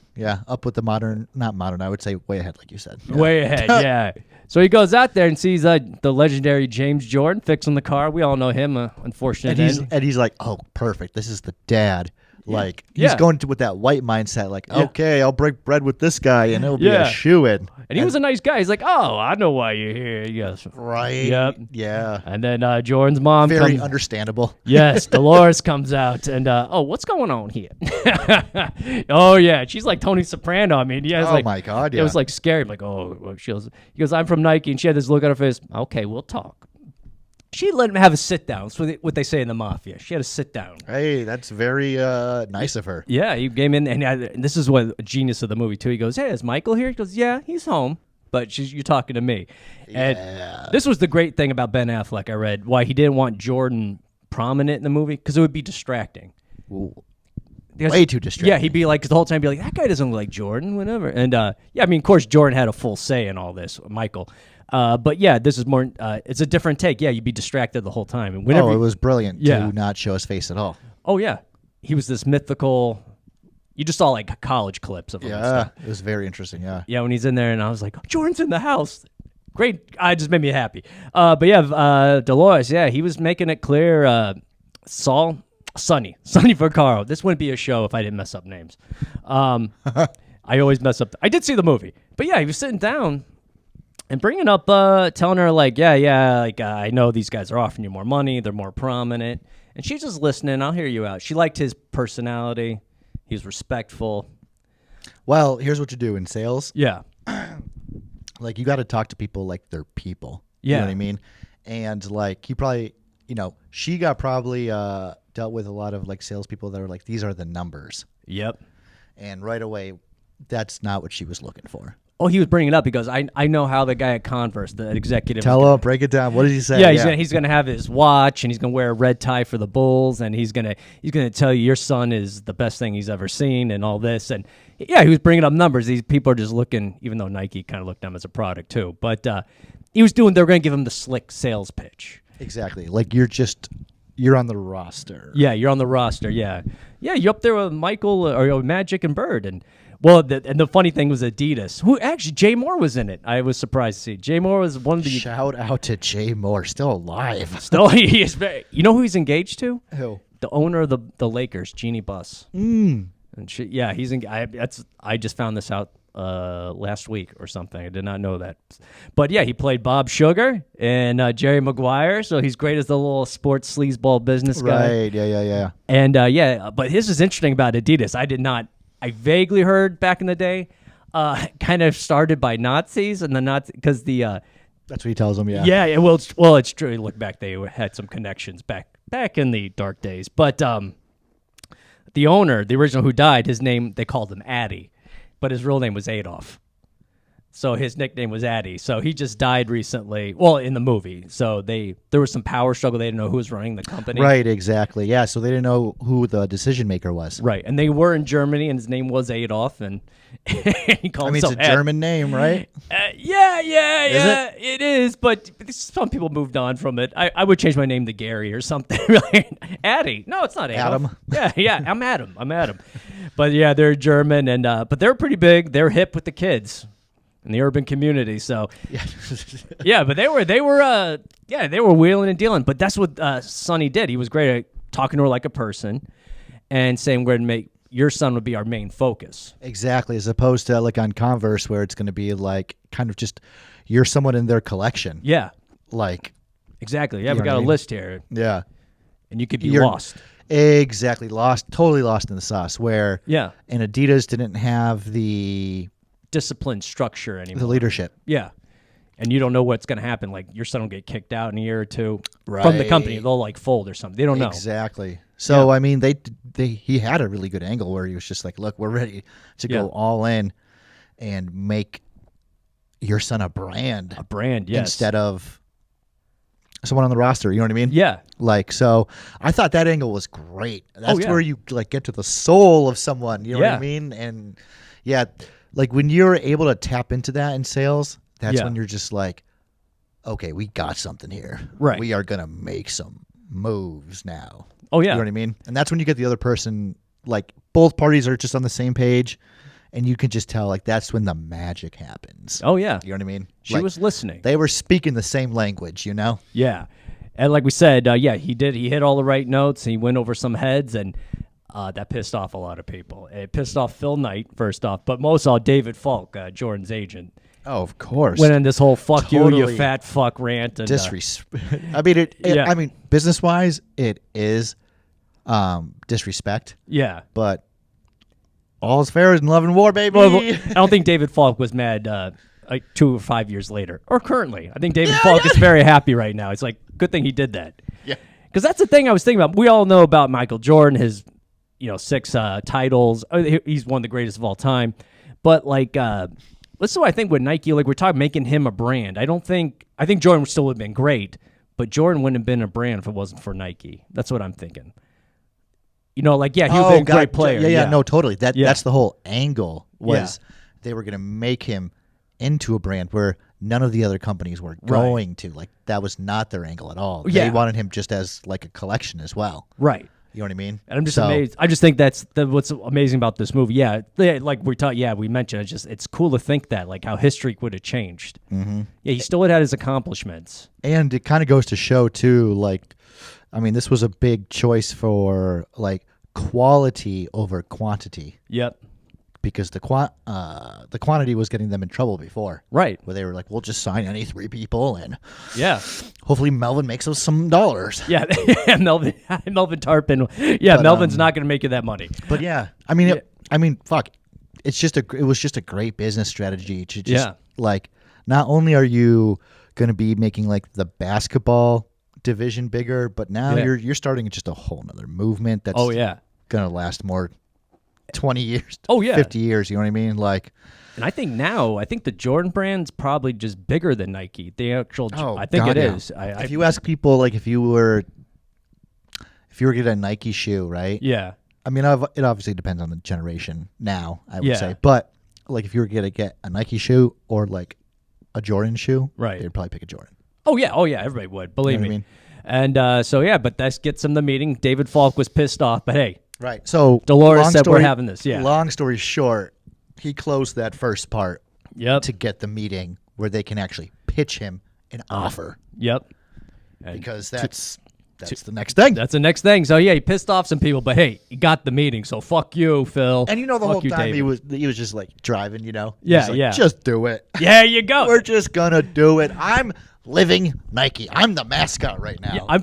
Speaker 2: up with the not modern, I would say way ahead, like you said. Yeah.
Speaker 1: Way ahead, yeah. So he goes out there and sees the legendary James Jordan fixing the car. We all know him, unfortunately.
Speaker 2: And he's like, oh, perfect. This is the dad. Like, he's going with that white mindset, like, okay, I'll break bread with this guy, and it'll be a shoo-in.
Speaker 1: And he was a nice guy. He's like, oh, I know why you're here. Yes.
Speaker 2: Right.
Speaker 1: Yep.
Speaker 2: Yeah.
Speaker 1: And then Jordan's mom
Speaker 2: Very
Speaker 1: comes.
Speaker 2: understandable.
Speaker 1: Yes, Dolores comes out, and what's going on here? Oh yeah, she's like Tony Soprano. I mean, yeah.
Speaker 2: Oh, my God,
Speaker 1: It
Speaker 2: yeah.
Speaker 1: was like scary. I'm like, oh, he goes, I'm from Nike, and she had this look on her face. Okay, we'll talk. She let him have a sit down. That's what they say in the mafia. She had a sit down.
Speaker 2: Hey, that's very nice of her.
Speaker 1: Yeah, he came in, and this is what a genius of the movie too. He goes, "Hey, is Michael here?" He goes, "Yeah, he's home, but you're talking to me." And this was the great thing about Ben Affleck. I read why he didn't want Jordan prominent in the movie because it would be distracting. Because,
Speaker 2: Way too distracting.
Speaker 1: Yeah, he'd be like, 'cause the whole time, he'd be like, that guy doesn't look like Jordan, whatever. And I mean, of course, Jordan had a full say in all this, Michael. But yeah, this is more. It's a different take. Yeah, you'd be distracted the whole time. And whenever
Speaker 2: it was brilliant
Speaker 1: Yeah.
Speaker 2: to not show his face at all.
Speaker 1: Oh yeah, he was this mythical. You just saw like college clips of him. And stuff.
Speaker 2: Yeah, it was very interesting. Yeah.
Speaker 1: Yeah, when he's in there, and I was like, Jordan's in the house. Great. It just made me happy. But yeah, Dolores, yeah, he was making it clear. Sonny Vaccaro. This wouldn't be a show if I didn't mess up names. I always mess up. I did see the movie. But yeah, he was sitting down and bringing up, telling her like, I know these guys are offering you more money. They're more prominent. And she's just listening. I'll hear you out. She liked his personality. He was respectful.
Speaker 2: Well, here's what you do in sales.
Speaker 1: Yeah.
Speaker 2: Like, you got to talk to people like they're people.
Speaker 1: Yeah.
Speaker 2: You know what I mean? And, like, he probably, she got probably dealt with a lot of, like, salespeople that are like, these are the numbers.
Speaker 1: Yep.
Speaker 2: And right away, that's not what she was looking for.
Speaker 1: Oh, he was bringing it up because I know how the guy at Converse, the executive.
Speaker 2: Tell him, break it down. What did he say?
Speaker 1: Yeah, he's gonna have his watch, and he's gonna wear a red tie for the Bulls, and he's gonna tell you your son is the best thing he's ever seen, and all this, and yeah, he was bringing up numbers. These people are just looking, even though Nike kind of looked at him as a product too, but he was doing. They were gonna give him the slick sales pitch.
Speaker 2: Exactly. Like, you're on the roster.
Speaker 1: Yeah, you're on the roster. Yeah, you're up there with Michael or Magic and Bird, and. Well, the funny thing was Adidas, who actually Jay Moore was in it. I was surprised to see. Jay Moore was one of the.
Speaker 2: Shout out to Jay Moore, still alive.
Speaker 1: Still, he is very. You know who he's engaged to?
Speaker 2: Who?
Speaker 1: The owner of the Lakers, Jeannie Buss.
Speaker 2: Mm.
Speaker 1: And he's. I just found this out last week or something. I did not know that. But yeah, he played Bob Sugar and Jerry Maguire, so he's great as the little sports sleazeball business guy.
Speaker 2: Right, yeah.
Speaker 1: And but his is interesting about Adidas. I vaguely heard back in the day, kind of started by Nazis and the Nazi because the
Speaker 2: That's what he tells them, yeah.
Speaker 1: yeah, well, it's true. Look back, they had some connections back in the dark days. But the owner, the original who died, his name, they called him Addy, but his real name was Adolf. So his nickname was Addy. So he just died recently. Well, in the movie. So there was some power struggle. They didn't know who was running the company.
Speaker 2: Right, exactly. Yeah, so they didn't know who the decision maker was.
Speaker 1: Right, and they were in Germany, and his name was Adolf, and he called
Speaker 2: It's
Speaker 1: himself
Speaker 2: a German name, right?
Speaker 1: Yeah,
Speaker 2: Is
Speaker 1: it is, but some people moved on from it. I would change my name to Gary or something. Right? Addy. No, it's not Adolf.
Speaker 2: Adam.
Speaker 1: Yeah, I'm Adam. But yeah, they're German, and but they're pretty big. They're hip with the kids in the urban community. So yeah, but they were wheeling and dealing. But that's what Sonny did. He was great at talking to her like a person and saying we're going to make your son would be our main focus.
Speaker 2: Exactly, as opposed to like on Converse where it's going to be like kind of just you're someone in their collection.
Speaker 1: Yeah.
Speaker 2: Like.
Speaker 1: Exactly. Yeah, we got a list here.
Speaker 2: Yeah.
Speaker 1: And you could be lost.
Speaker 2: Exactly. Totally lost in the sauce where
Speaker 1: yeah.
Speaker 2: And Adidas didn't have the
Speaker 1: discipline structure anymore.
Speaker 2: The leadership.
Speaker 1: Yeah. And you don't know what's going to happen. Like your son will get kicked out in a year or two from the company. They'll like fold or something. They don't know.
Speaker 2: Exactly. So, I mean, he had a really good angle where he was just like, look, we're ready to go all in and make your son a brand.
Speaker 1: A brand, yes.
Speaker 2: Instead of someone on the roster, you know what I mean?
Speaker 1: Yeah.
Speaker 2: Like, so I thought that angle was great. That's where you like get to the soul of someone, you know what I mean? And yeah, like when you're able to tap into that in sales, that's when you're just like, okay, we got something here.
Speaker 1: Right.
Speaker 2: We are going to make some moves now.
Speaker 1: Oh, yeah.
Speaker 2: You know what I mean? And that's when you get the other person, like both parties are just on the same page and you can just tell like that's when the magic happens.
Speaker 1: Oh, yeah.
Speaker 2: You know what I mean?
Speaker 1: She was listening.
Speaker 2: They were speaking the same language, you know?
Speaker 1: Yeah. And like we said, he did. He hit all the right notes. He went over some heads and that pissed off a lot of people. It pissed off Phil Knight, first off, but most all David Falk, Jordan's agent.
Speaker 2: Oh, of course.
Speaker 1: Went in this whole "fuck you fat fuck" rant and
Speaker 2: disrespect. I mean, I mean, business wise, it is disrespect. Yeah, but all's fair in love and war, baby.
Speaker 1: Well, I don't think David Falk was mad like 2 or 5 years later or currently. I think David Falk is very happy right now. It's like good thing he did that.
Speaker 2: Yeah,
Speaker 1: because that's the thing I was thinking about. We all know about Michael Jordan, his 6 titles. He's one of the greatest of all time, but like. This is what I think with Nike, like we're talking making him a brand. I think Jordan still would have been great, but Jordan wouldn't have been a brand if it wasn't for Nike. That's what I'm thinking. He would have been a great player.
Speaker 2: Yeah, no, totally. That's the whole angle was they were going to make him into a brand where none of the other companies were going to. Like that was not their angle at all. They wanted him just as like a collection as well.
Speaker 1: Right.
Speaker 2: You know what I mean?
Speaker 1: And I'm just amazed. I just think that's what's amazing about this movie. Yeah, like we mentioned, it's cool to think that, like how history would have changed. Mm-hmm. Yeah, he still had his accomplishments.
Speaker 2: And it kind of goes to show, too, like, I mean, this was a big choice for, like, quality over quantity.
Speaker 1: Yep.
Speaker 2: Because the quantity was getting them in trouble before.
Speaker 1: Right.
Speaker 2: Where they were like, we'll just sign any 3 people and hopefully Melvin makes us some dollars.
Speaker 1: Yeah, Melvin Tarpon. Yeah, but, Melvin's not going to make you that money.
Speaker 2: But yeah, I mean, fuck. It was just a great business strategy to just like, not only are you going to be making like the basketball division bigger, but now you're starting just a whole nother movement that's going to last more 20 years, 50 years, you know what I mean? Like,
Speaker 1: and I think the Jordan brand's probably just bigger than Nike. The actual, I think it is.
Speaker 2: If you ask people, like, if you were to get a Nike shoe, right?
Speaker 1: Yeah.
Speaker 2: I mean, it obviously depends on the generation now, I would say. But, like, if you were going to get a Nike shoe or, like, a Jordan shoe, they'd probably pick a Jordan.
Speaker 1: Oh, yeah. Everybody would. Believe me. I mean? And but that gets him the meeting. David Falk was pissed off, but hey.
Speaker 2: Right. So
Speaker 1: Dolores said we're having this. Yeah.
Speaker 2: Long story short, he closed that first part
Speaker 1: to
Speaker 2: get the meeting where they can actually pitch him an offer.
Speaker 1: Yep.
Speaker 2: Because that's that's the next thing.
Speaker 1: That's the next thing. So yeah, he pissed off some people, but hey, he got the meeting. So fuck you, Phil.
Speaker 2: And the
Speaker 1: Fuck
Speaker 2: whole
Speaker 1: you,
Speaker 2: time
Speaker 1: David.
Speaker 2: he was just like driving,
Speaker 1: Yeah,
Speaker 2: He's like,
Speaker 1: yeah.
Speaker 2: Just do it.
Speaker 1: Yeah, you go.
Speaker 2: We're just gonna do it. I'm living Nike. I'm the mascot right now.
Speaker 1: I'm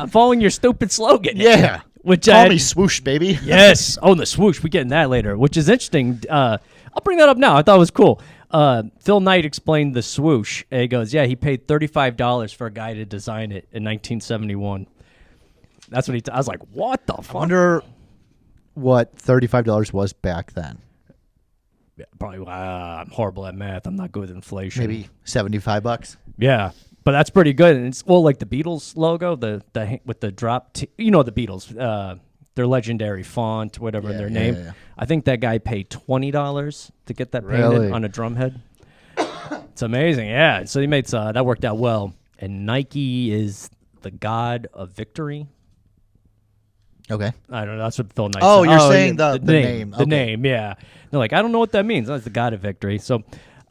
Speaker 1: following your stupid slogan.
Speaker 2: Yeah.
Speaker 1: Which
Speaker 2: Call me swoosh, baby.
Speaker 1: Yes. Oh, the swoosh. We get in that later, which is interesting. I'll bring that up now. I thought it was cool. Phil Knight explained the swoosh. And he goes, yeah, he paid $35 for a guy to design it in 1971. That's what I was like, what the fuck?
Speaker 2: I wonder what $35 was back then.
Speaker 1: Yeah, probably. I'm horrible at math. I'm not good with inflation.
Speaker 2: Maybe $75.
Speaker 1: Yeah, but that's pretty good. And it's like the Beatles logo, the with the drop. The Beatles, their legendary font, whatever in their name.
Speaker 2: Yeah.
Speaker 1: I think that guy paid $20 to get that painted
Speaker 2: Really?
Speaker 1: on a drum head. It's amazing. Yeah. So he made that worked out well. And Nike is the god of victory.
Speaker 2: Okay.
Speaker 1: I don't know. That's what Phil Knight
Speaker 2: Oh,
Speaker 1: said.
Speaker 2: you're saying
Speaker 1: yeah,
Speaker 2: the name.
Speaker 1: The
Speaker 2: Okay.
Speaker 1: name, yeah. They're like, I don't know what that means. That's the God of victory. So,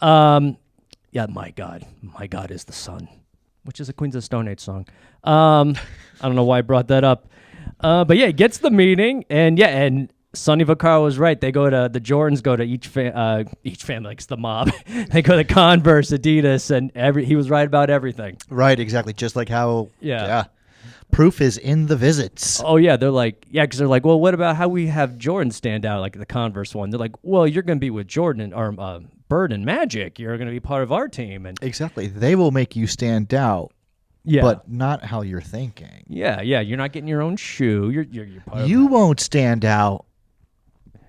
Speaker 1: yeah, my God is the sun, which is a Queens of Stone Age song. I don't know why I brought that up. But yeah, he gets the meeting, and Sonny Vaccaro was right. The Jordans go to each family, like it's the mob. They go to Converse, Adidas, and he was right about everything.
Speaker 2: Right, exactly. Just like how,
Speaker 1: Yeah.
Speaker 2: Proof is in the visits.
Speaker 1: Oh, yeah. They're like, because they're like, well, what about how we have Jordan stand out, like the Converse one? They're like, well, you're going to be with Jordan or Bird and Magic. You're going to be part of our team. And
Speaker 2: Exactly. They will make you stand out,
Speaker 1: yeah,
Speaker 2: but not how you're thinking.
Speaker 1: yeah. You're not getting your own shoe. You're part
Speaker 2: You won't stand out.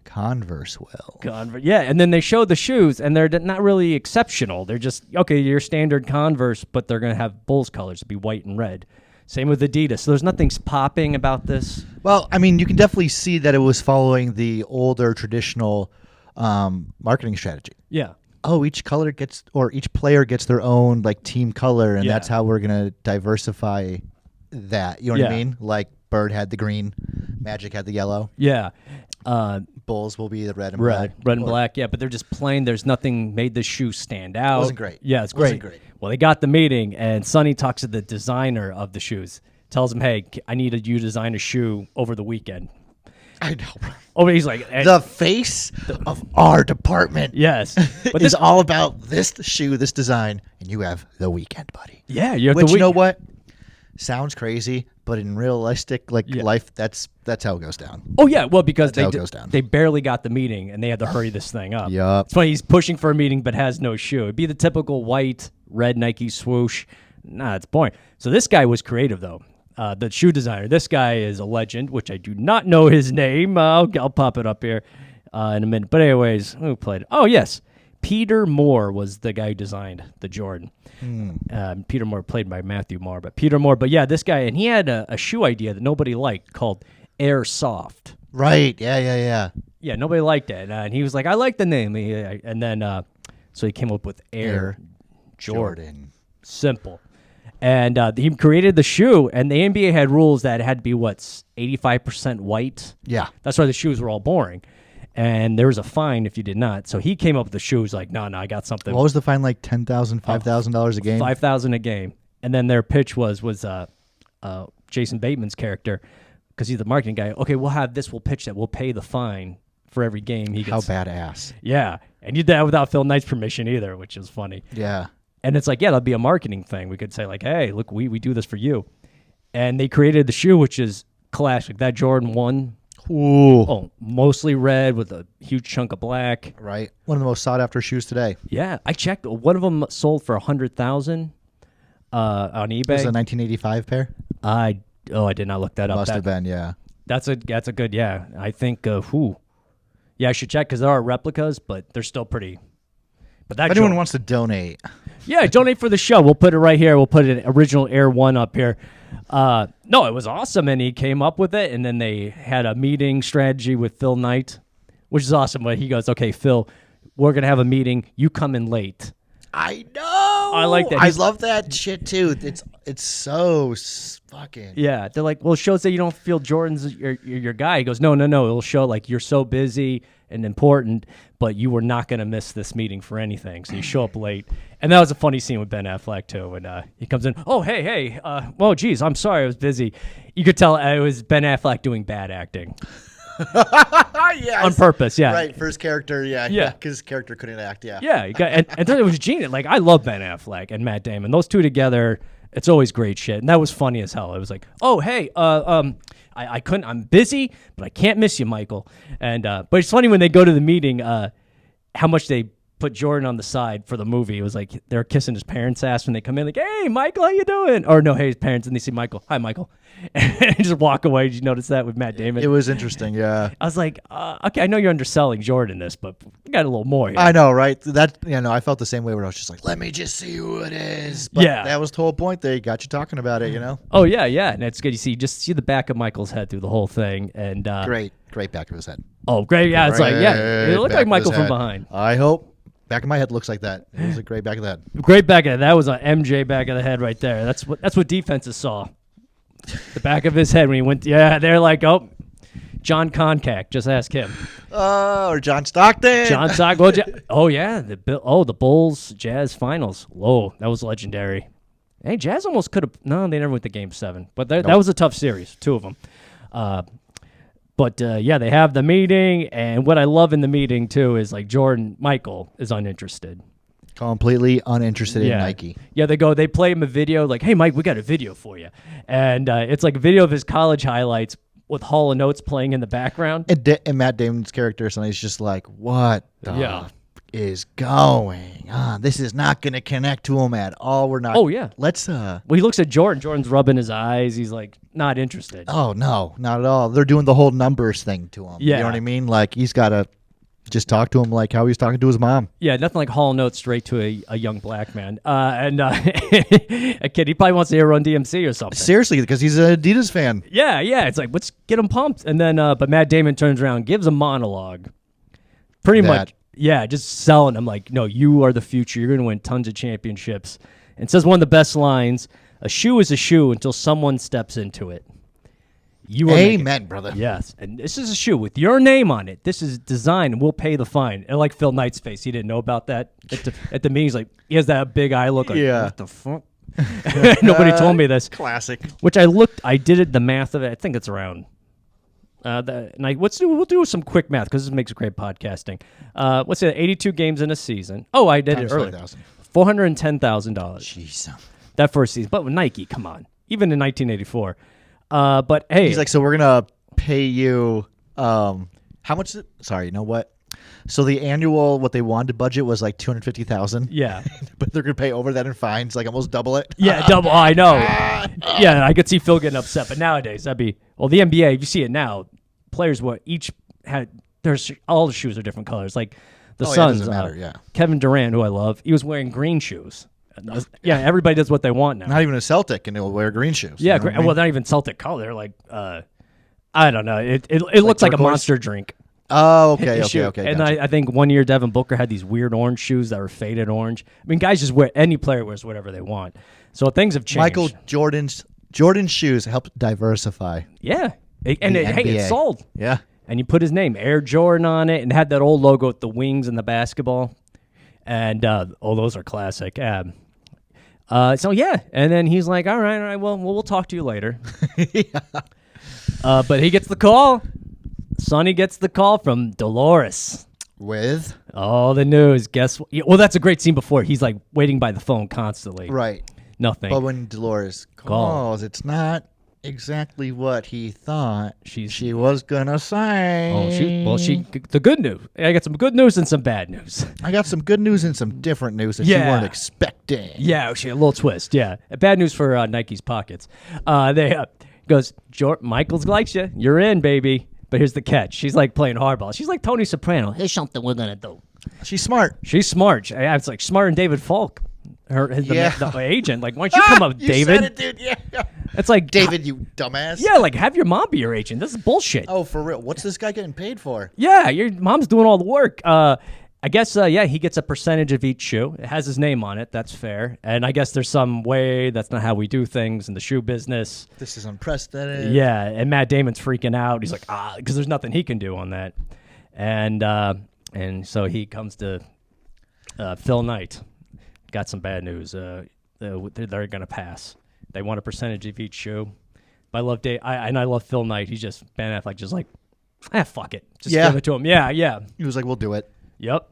Speaker 2: Converse will.
Speaker 1: Converse. Yeah, and then they show the shoes, and they're not really exceptional. They're just, okay, your standard Converse, but they're going to have Bulls colors, to be white and red. Same with Adidas. So there's nothing popping about this.
Speaker 2: Well, I mean, you can definitely see that it was following the older traditional marketing strategy.
Speaker 1: Yeah.
Speaker 2: Oh, each player gets their own like team color, and
Speaker 1: Yeah.
Speaker 2: that's how we're gonna diversify that. You know what
Speaker 1: Yeah.
Speaker 2: I mean? Like Bird had the green, Magic had the yellow.
Speaker 1: Yeah.
Speaker 2: Bulls will be the red and black.
Speaker 1: Red and black, yeah, but they're just plain. There's nothing made the shoe stand out.
Speaker 2: Wasn't great.
Speaker 1: Yeah, it's great.
Speaker 2: Wasn't great.
Speaker 1: Well, they got the meeting, and Sonny talks to the designer of the shoes. Tells him, hey, I need you to design a shoe over the weekend.
Speaker 2: I know.
Speaker 1: Oh, he's like...
Speaker 2: The face of our department
Speaker 1: yes.
Speaker 2: but is all about this shoe, this design, and you have the weekend, buddy.
Speaker 1: Yeah, you have
Speaker 2: Which,
Speaker 1: the
Speaker 2: you know what? Sounds crazy, but in realistic
Speaker 1: Yeah.
Speaker 2: life, that's how it goes down.
Speaker 1: Oh, yeah, well, because
Speaker 2: That's how it goes down.
Speaker 1: they barely got the meeting, and they had to hurry this thing up.
Speaker 2: Yup.
Speaker 1: It's funny, he's pushing for a meeting but has no shoe. It'd be the typical white, red Nike swoosh. Nah, it's boring. So this guy was creative, though. The shoe designer. This guy is a legend, which I do not know his name. I'll pop it up here in a minute. But anyways, who played it? Oh, yes. Peter Moore was the guy who designed the Jordan. Peter Moore played by Matthew Moore. But yeah, this guy, and he had a shoe idea that nobody liked called Air Soft.
Speaker 2: Right. Yeah.
Speaker 1: Yeah, nobody liked it. And he was like, I like the name. And then, so he came up with Air Jordan. Simple. And he created the shoe, and the NBA had rules that it had to be, 85% white?
Speaker 2: Yeah.
Speaker 1: That's why the shoes were all boring. And there was a fine if you did not. So he came up with the shoes like, no, I got something.
Speaker 2: What was the fine, like $10,000, $5,000 a game?
Speaker 1: $5,000 a game. And then their pitch was Jason Bateman's character, because he's the marketing guy. Okay, we'll have this. We'll pitch that. We'll pay the fine for every game he
Speaker 2: How
Speaker 1: gets.
Speaker 2: badass.
Speaker 1: Yeah. And you did that without Phil Knight's permission either, which is funny.
Speaker 2: Yeah.
Speaker 1: And it's like, yeah, that'll be a marketing thing. We could say like, hey, look, we do this for you. And they created the shoe, which is classic. That Jordan 1.
Speaker 2: Ooh.
Speaker 1: Oh, mostly red with a huge chunk of black.
Speaker 2: Right. One of the most sought after shoes today.
Speaker 1: Yeah, I checked. One of them sold for $100,000 on eBay.
Speaker 2: Was it a 1985 pair?
Speaker 1: I did not look that up.
Speaker 2: Must have been, yeah.
Speaker 1: That's a good, yeah. I think yeah, I should check because there are replicas, but they're still pretty. But that
Speaker 2: If anyone wants to donate.
Speaker 1: Yeah, donate for the show. We'll put it right here. We'll put an original Air 1 up here. No, it was awesome, and he came up with it, and then they had a meeting strategy with Phil Knight, which is awesome. But he goes, okay, Phil, we're going to have a meeting. You come in late.
Speaker 2: I know.
Speaker 1: I like that.
Speaker 2: I love that shit, too. It's so fucking...
Speaker 1: Yeah, they're like, well, it shows that you don't feel Jordan's your guy. He goes, no. It'll show like you're so busy, and important, but you were not going to miss this meeting for anything. So you show up late. And that was a funny scene with Ben Affleck, too. And he comes in, oh, hey, well, geez, I'm sorry, I was busy. You could tell it was Ben Affleck doing bad acting.
Speaker 2: Yes.
Speaker 1: On purpose, yeah.
Speaker 2: Right, first character, yeah. Because his character couldn't act, yeah.
Speaker 1: Yeah, and then it was genius. Like, I love Ben Affleck and Matt Damon. Those two together, it's always great shit. And that was funny as hell. It was like, oh, hey, I couldn't, I'm busy, but I can't miss you, Michael. And but it's funny when they go to the meeting, how much they put Jordan on the side for the movie. It was like they're kissing his parents' ass when they come in, like, hey, Michael, how you doing? Or no, hey, his parents, and they see Michael. Hi, Michael. And just walk away. Did you notice that with Matt Damon?
Speaker 2: It was interesting, yeah.
Speaker 1: I was like, okay, I know you're underselling Jordan this, but we got a little more here.
Speaker 2: I know, right? That, I felt the same way where I was just like, let me just see who it is. But that was the whole point. They got you talking about it,
Speaker 1: Oh, yeah. And it's good. You just see the back of Michael's head through the whole thing. And
Speaker 2: Great back of his head.
Speaker 1: Oh, great. Yeah, it's like, it looked like Michael from behind.
Speaker 2: I hope. Back of my head looks like that. It was a great back of the head.
Speaker 1: Great back of the head. That was an MJ back of the head right there. That's what defenses saw. The back of his head when he went. Yeah, they're like, oh, John Concack. Just ask him.
Speaker 2: Or John Stockton.
Speaker 1: John Stockton. Oh yeah, the Bulls Jazz finals. Whoa, that was legendary. Hey, Jazz almost could have. No, they never went to Game 7. But that was a tough series. Two of them. But they have the meeting, and what I love in the meeting too is like Michael is uninterested.
Speaker 2: Completely uninterested in Nike.
Speaker 1: Yeah, they play him a video like, hey, Mike, we got a video for you. And it's like a video of his college highlights with Hall & Oates playing in the background.
Speaker 2: And Matt Damon's character, so he's just like, what the is going on? This is not going to connect to him at all. We're not.
Speaker 1: Oh, yeah.
Speaker 2: Let's.
Speaker 1: Well, he looks at Jordan. Jordan's rubbing his eyes. He's like, not interested.
Speaker 2: Oh, no, not at all. They're doing the whole numbers thing to him.
Speaker 1: Yeah.
Speaker 2: You know what I mean? Like, he's got to just talk to him like how he was talking to his mom.
Speaker 1: Yeah, nothing like Hall & Oates straight to a young black man. And a kid, he probably wants to hear Run DMC or something.
Speaker 2: Seriously, because he's an Adidas fan.
Speaker 1: Yeah. It's like, let's get him pumped. And then, but Matt Damon turns around, gives a monologue. Pretty much. Yeah, just selling him like, no, you are the future. You're going to win tons of championships. And says one of the best lines, a shoe is a shoe until someone steps into it.
Speaker 2: Amen, brother.
Speaker 1: Yes, and this is a shoe with your name on it. This is designed, and we'll pay the fine. And like Phil Knight's face, he didn't know about that at the meeting. He's like, he has that big eye look like, what the fuck? Nobody told me this.
Speaker 2: Classic.
Speaker 1: Which I did the math of it. I think it's around. We'll do some quick math because this makes great podcasting. What's it? 82 games in a season. Oh, I did it earlier. $410,000.
Speaker 2: Jeez.
Speaker 1: That first season, but with Nike, come on. Even in 1984. But hey,
Speaker 2: he's like, so we're gonna pay you. How much? Sorry, you know what? So the annual what they wanted budget was like $250,000.
Speaker 1: Yeah,
Speaker 2: but they're gonna pay over that in fines, like almost double it.
Speaker 1: Yeah, double. Oh, I know. Yeah, I could see Phil getting upset, but nowadays that'd be the NBA. If you see it now, players each had all the shoes are different colors. Like the Suns,
Speaker 2: doesn't matter,
Speaker 1: Kevin Durant, who I love, he was wearing green shoes. Everybody does what they want now.
Speaker 2: Not even a Celtic, and they'll wear green shoes.
Speaker 1: Yeah, well, not even Celtic color. They're like, I don't know. It looks like a Monster drink.
Speaker 2: Oh, okay.
Speaker 1: And gotcha. I think one year Devin Booker had these weird orange shoes that were faded orange. I mean, guys just any player wears whatever they want. So things have changed.
Speaker 2: Michael Jordan's shoes help diversify.
Speaker 1: Yeah, it sold.
Speaker 2: Yeah,
Speaker 1: and you put his name, Air Jordan, on it, and had that old logo with the wings and the basketball. And those are classic. And then he's like, all right, well, we'll talk to you later. But he gets the call. Sonny gets the call from Dolores.
Speaker 2: With?
Speaker 1: Oh, the news. Guess what? Well, that's a great scene before. He's like waiting by the phone constantly.
Speaker 2: Right.
Speaker 1: Nothing.
Speaker 2: But when Dolores calls, it's not exactly what he thought she was going to say.
Speaker 1: The good news. I got some good news and some bad news.
Speaker 2: I got some good news and some different news that you weren't expecting.
Speaker 1: Yeah, a little twist. Yeah. Bad news for Nike's pockets. They goes, Michael's likes you. You're in, baby. But here's the catch. She's like playing hardball. She's like Tony Soprano. Here's something we're going to do.
Speaker 2: She's smart.
Speaker 1: It's like smarter than David Falk. The agent. Like, why don't you come up, David?
Speaker 2: You said it, dude. Yeah.
Speaker 1: It's like,
Speaker 2: David, you dumbass.
Speaker 1: Yeah, like, have your mom be your agent. This is bullshit.
Speaker 2: Oh, for real? What's this guy getting paid for?
Speaker 1: Yeah, your mom's doing all the work. I guess, he gets a percentage of each shoe. It has his name on it. That's fair. And I guess there's some way that's not how we do things in the shoe business.
Speaker 2: This is unprecedented.
Speaker 1: Yeah, and Matt Damon's freaking out. He's like, because there's nothing he can do on that. And so he comes to Phil Knight. Got some bad news. They're going to pass. They want a percentage of each shoe. But I love I love Phil Knight. He's just Ben Affleck, just like, fuck it, just give it to him. Yeah.
Speaker 2: He was like, "We'll do it."
Speaker 1: Yep.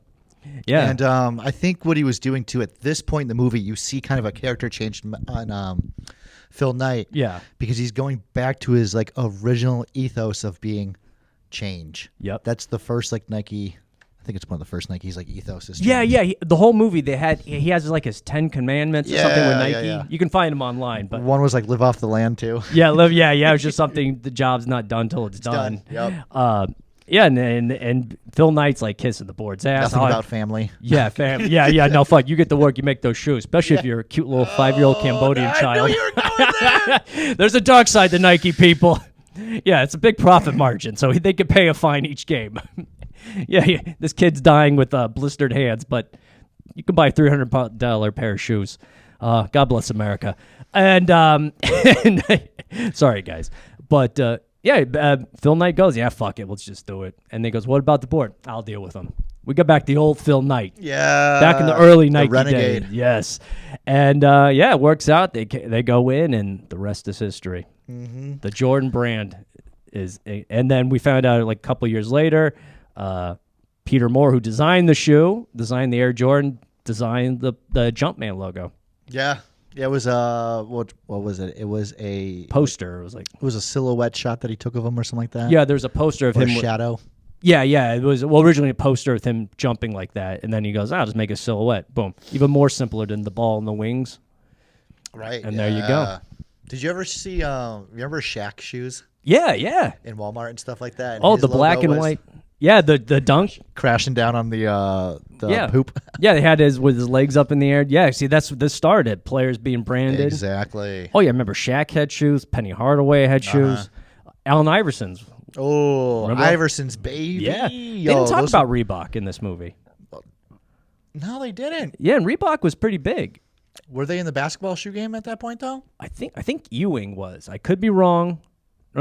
Speaker 1: Yeah.
Speaker 2: And I think what he was doing too at this point in the movie, you see kind of a character change on Phil Knight.
Speaker 1: Yeah.
Speaker 2: Because he's going back to his like original ethos of being change.
Speaker 1: Yep.
Speaker 2: That's the first like Nike. I think it's one of the first Nike's like ethos. Is change.
Speaker 1: Yeah. The whole movie he has like his 10 Commandments or something with Nike.
Speaker 2: Yeah.
Speaker 1: You can find them online, but
Speaker 2: one was like live off the land too.
Speaker 1: Yeah, it was just something. The job's not done till it's done.
Speaker 2: Yep.
Speaker 1: Yeah, and Phil Knight's like kissing the board's ass.
Speaker 2: Nothing about family.
Speaker 1: Yeah, Yeah. No, fuck. You get to work. You make those shoes, especially if you're a cute little 5-year-old Cambodian child.
Speaker 2: I knew you were going there.
Speaker 1: There's a dark side to Nike, people. Yeah, it's a big profit margin, so they can pay a fine each game. Yeah, this kid's dying with blistered hands, but you can buy a $300 pair of shoes. God bless America. And sorry, guys, but Phil Knight goes, yeah, fuck it, let's just do it. And he goes, what about the board? I'll deal with them. We got back the old Phil Knight.
Speaker 2: Yeah,
Speaker 1: back in the early Nike
Speaker 2: Renegade.
Speaker 1: days. Yes, and it works out. They go in, and the rest is history.
Speaker 2: Mm-hmm.
Speaker 1: The Jordan brand and then we found out like a couple years later, Peter Moore, who designed the Air Jordan, designed the Jumpman logo.
Speaker 2: Yeah. Yeah, it was what was it? It was a
Speaker 1: poster. It was
Speaker 2: a silhouette shot that he took of him or something like that.
Speaker 1: Yeah, there's a poster of
Speaker 2: or
Speaker 1: him.
Speaker 2: A shadow.
Speaker 1: Yeah. It was originally a poster of him jumping like that, and then he goes, "I'll just make a silhouette." Boom. Even more simpler than the ball and the wings.
Speaker 2: Right.
Speaker 1: And there you go.
Speaker 2: Did you ever see? Remember Shaq shoes?
Speaker 1: Yeah.
Speaker 2: In Walmart and stuff like that.
Speaker 1: And the black and white. Yeah, the dunk
Speaker 2: crashing down on the hoop.
Speaker 1: Yeah, they had with his legs up in the air. Yeah, see, this started players being branded.
Speaker 2: Exactly.
Speaker 1: Oh yeah, I remember Shaq had shoes. Penny Hardaway had shoes. Allen Iverson's.
Speaker 2: Oh,
Speaker 1: remember?
Speaker 2: Iverson's baby.
Speaker 1: Yeah, they didn't talk about Reebok in this movie.
Speaker 2: No, they didn't.
Speaker 1: Yeah, and Reebok was pretty big.
Speaker 2: Were they in the basketball shoe game at that point though?
Speaker 1: I think Ewing was. I could be wrong.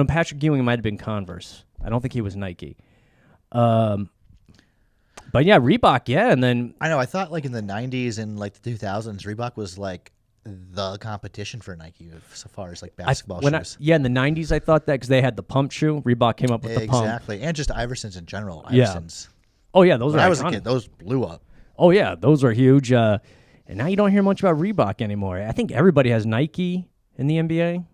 Speaker 1: Patrick Ewing might have been Converse. I don't think he was Nike. But yeah, Reebok, yeah, and then
Speaker 2: I know. I thought like in the '90s and like the 2000s, Reebok was like the competition for Nike so far as like basketball shoes.
Speaker 1: In the '90s, I thought that because they had the pump shoe. Reebok came up with the pump,
Speaker 2: exactly, and just Iversons in general.
Speaker 1: Iversons. Oh yeah, those. When
Speaker 2: I was a kid, those blew up.
Speaker 1: Oh yeah, those are huge. And now you don't hear much about Reebok anymore. I think everybody has Nike in the NBA.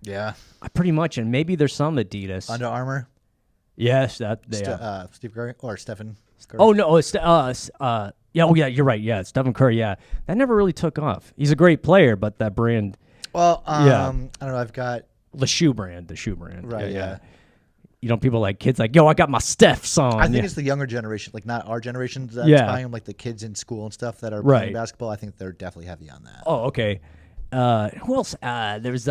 Speaker 2: Yeah,
Speaker 1: pretty much, and maybe there's some Adidas.
Speaker 2: Under Armour.
Speaker 1: Yes, that
Speaker 2: Steve Curry or Stephen Curry.
Speaker 1: Oh no, it's yeah, you're right. Yeah, Stephen Curry. Yeah, that never really took off. He's a great player, but that brand.
Speaker 2: Well, I don't know. I've got
Speaker 1: the shoe brand.
Speaker 2: Right. Yeah.
Speaker 1: You know, people like kids like, yo, I got my Steph's on.
Speaker 2: I think it's the younger generation, like not our generation that's buying them, like the kids in school and stuff that are playing basketball. I think they're definitely heavy on that.
Speaker 1: Oh, okay. Who else? There was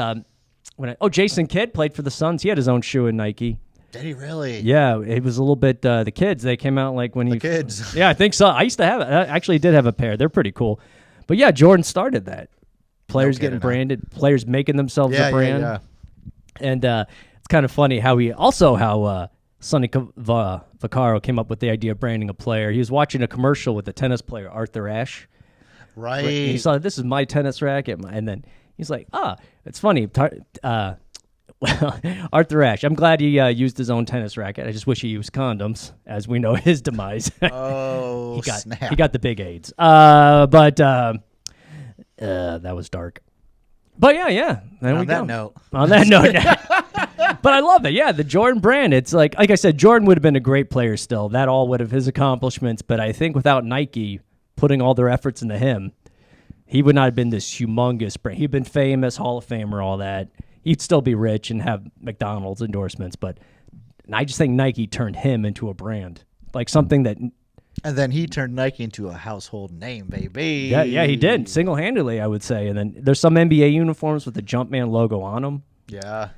Speaker 1: Jason Kidd played for the Suns. He had his own shoe in Nike.
Speaker 2: Did he really?
Speaker 1: Yeah, it was a little bit. The kids, they came out like when
Speaker 2: the kids.
Speaker 1: Yeah, I think so. I used to have it. I actually did have a pair. They're pretty cool. But yeah, Jordan started that. Players getting branded, players making themselves a brand.
Speaker 2: Yeah.
Speaker 1: And it's kind of funny how Sonny Vaccaro came up with the idea of branding a player. He was watching a commercial with the tennis player Arthur Ashe.
Speaker 2: Right.
Speaker 1: He saw, this is my tennis racket, and then he's like, it's funny. Well, Arthur Ashe, I'm glad he used his own tennis racket. I just wish he used condoms, as we know his demise.
Speaker 2: Oh, snap.
Speaker 1: He got the big AIDS. But that was dark. But yeah.
Speaker 2: On that note.
Speaker 1: On that note. But I love it. Yeah, the Jordan brand. It's like I said, Jordan would have been a great player still. That all would have his accomplishments. But I think without Nike putting all their efforts into him, he would not have been this humongous brand. He'd been famous, Hall of Famer, all that. He'd still be rich and have McDonald's endorsements, but I just think Nike turned him into a brand, like something that.
Speaker 2: And then he turned Nike into a household name, baby.
Speaker 1: Yeah, he did single-handedly, I would say. And then there's some NBA uniforms with the Jumpman logo on them.
Speaker 2: Yeah,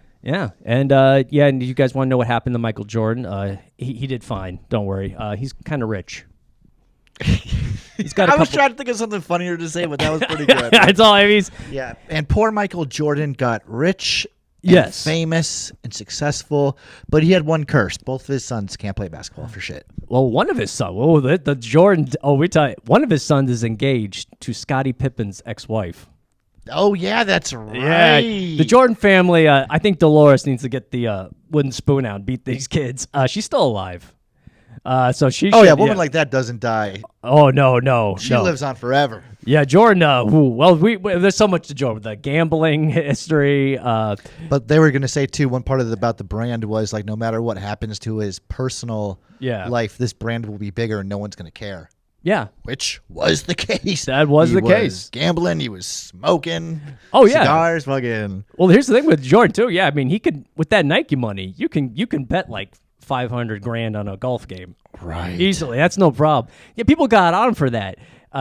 Speaker 1: and and you guys want to know what happened to Michael Jordan? He did fine. Don't worry. He's kind of rich. He's got.
Speaker 2: I was trying to think of something funnier to say, but that was pretty good.
Speaker 1: That's all I mean.
Speaker 2: Yeah, and poor Michael Jordan got rich and
Speaker 1: Yes.
Speaker 2: famous and successful, but he had one curse. Both of his sons can't play basketball for shit.
Speaker 1: Well, one of his sons, the Jordan, we tell you, one of his sons is engaged to Scottie Pippen's ex-wife.
Speaker 2: Oh, yeah, that's right.
Speaker 1: Yeah, the Jordan family, I think Dolores needs to get the wooden spoon out and beat these kids. She's still alive. So she.
Speaker 2: Oh, yeah, a woman like that doesn't die.
Speaker 1: Oh, no.
Speaker 2: She lives on forever.
Speaker 1: Yeah, Jordan. Well, there's so much to Jordan. The gambling history.
Speaker 2: But they were going to say, too, one part about the brand was, like, no matter what happens to his personal life, this brand will be bigger and no one's going to care.
Speaker 1: Yeah.
Speaker 2: Which was the case.
Speaker 1: That was the case.
Speaker 2: Gambling, he was smoking.
Speaker 1: Oh, yeah.
Speaker 2: Cigars, fucking.
Speaker 1: Well, here's the thing with Jordan, too. Yeah, I mean, he could, with that Nike money, you can bet like $500,000 on a golf game.
Speaker 2: Right.
Speaker 1: Easily. That's no problem. Yeah, people got on for that.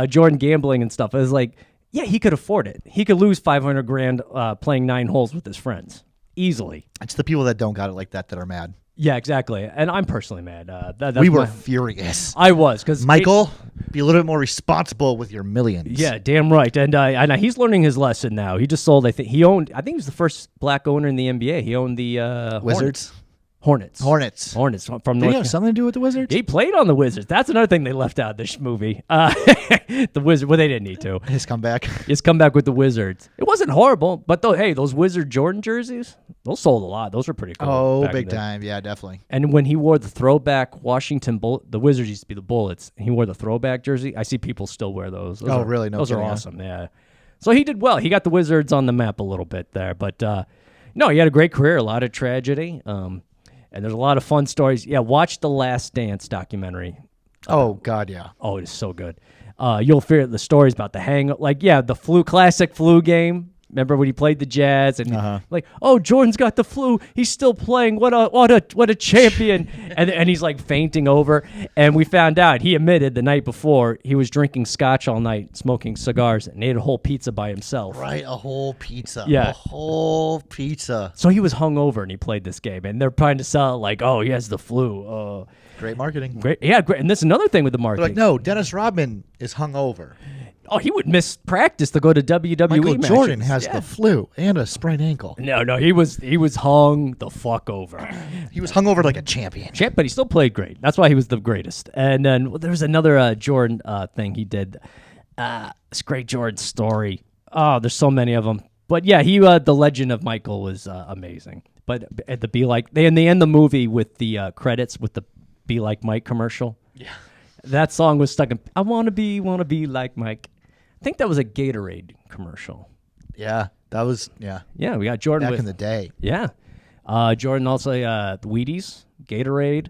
Speaker 1: Jordan gambling and stuff. It was like, yeah, he could afford it. He could lose $500,000 playing 9 holes with his friends. Easily.
Speaker 2: It's the people that don't got it like that are mad.
Speaker 1: Yeah, exactly. And I'm personally mad.
Speaker 2: We were furious.
Speaker 1: I was. Because
Speaker 2: Michael, be a little bit more responsible with your millions.
Speaker 1: Yeah, damn right. And he's learning his lesson now. He just sold, I think he was the first black owner in the NBA. He owned the
Speaker 2: Wizards?
Speaker 1: Hornets from
Speaker 2: Did
Speaker 1: North.
Speaker 2: he have something to do with the Wizards?
Speaker 1: He played on the Wizards. That's another thing they left out of this movie. The Wizard. Well, they didn't need to.
Speaker 2: His comeback.
Speaker 1: His comeback with the Wizards. It wasn't horrible, but those Wizard Jordan jerseys, those sold a lot. Those were pretty cool.
Speaker 2: Oh, big time. Yeah, definitely.
Speaker 1: And when he wore the throwback Washington the Wizards used to be the Bullets, and he wore the throwback jersey. I see people still wear those.
Speaker 2: Really? No
Speaker 1: those
Speaker 2: kidding,
Speaker 1: are awesome. Yeah. So he did well. He got the Wizards on the map a little bit there, but no, he had a great career. A lot of tragedy. And there's a lot of fun stories. Yeah, watch the Last Dance documentary.
Speaker 2: Oh, God, yeah.
Speaker 1: Oh, it is so good. You'll fear the stories about the classic flu game. Remember when he played the Jazz and Jordan's got the flu. He's still playing. What a champion. and he's like fainting over. And we found out he admitted the night before he was drinking scotch all night, smoking cigars, and ate a whole pizza by himself.
Speaker 2: Right, a whole pizza.
Speaker 1: Yeah.
Speaker 2: A whole pizza.
Speaker 1: So he was hungover and he played this game. And they're trying to sell it like, oh, he has the flu.
Speaker 2: Great marketing.
Speaker 1: Great. Yeah, great. And that's another thing with the marketing.
Speaker 2: They're like, no, Dennis Rodman is hungover.
Speaker 1: Oh, he would miss practice to go to WWE
Speaker 2: Michael
Speaker 1: matches.
Speaker 2: Jordan has the flu and a sprained ankle.
Speaker 1: No, he was hung the fuck over.
Speaker 2: He was hung over like a champion.
Speaker 1: But he still played great. That's why he was the greatest. And then there was another Jordan thing he did. This great Jordan story. Oh, there's so many of them. But yeah, the legend of Michael was amazing. But at the Be Like, they end the movie with the credits with the Be Like Mike commercial. Yeah. That song was stuck in. I wanna be like Mike. I think that was a Gatorade commercial.
Speaker 2: Yeah, that was, yeah.
Speaker 1: Yeah, we got Jordan
Speaker 2: back in the day.
Speaker 1: Yeah. Jordan also, the Wheaties, Gatorade,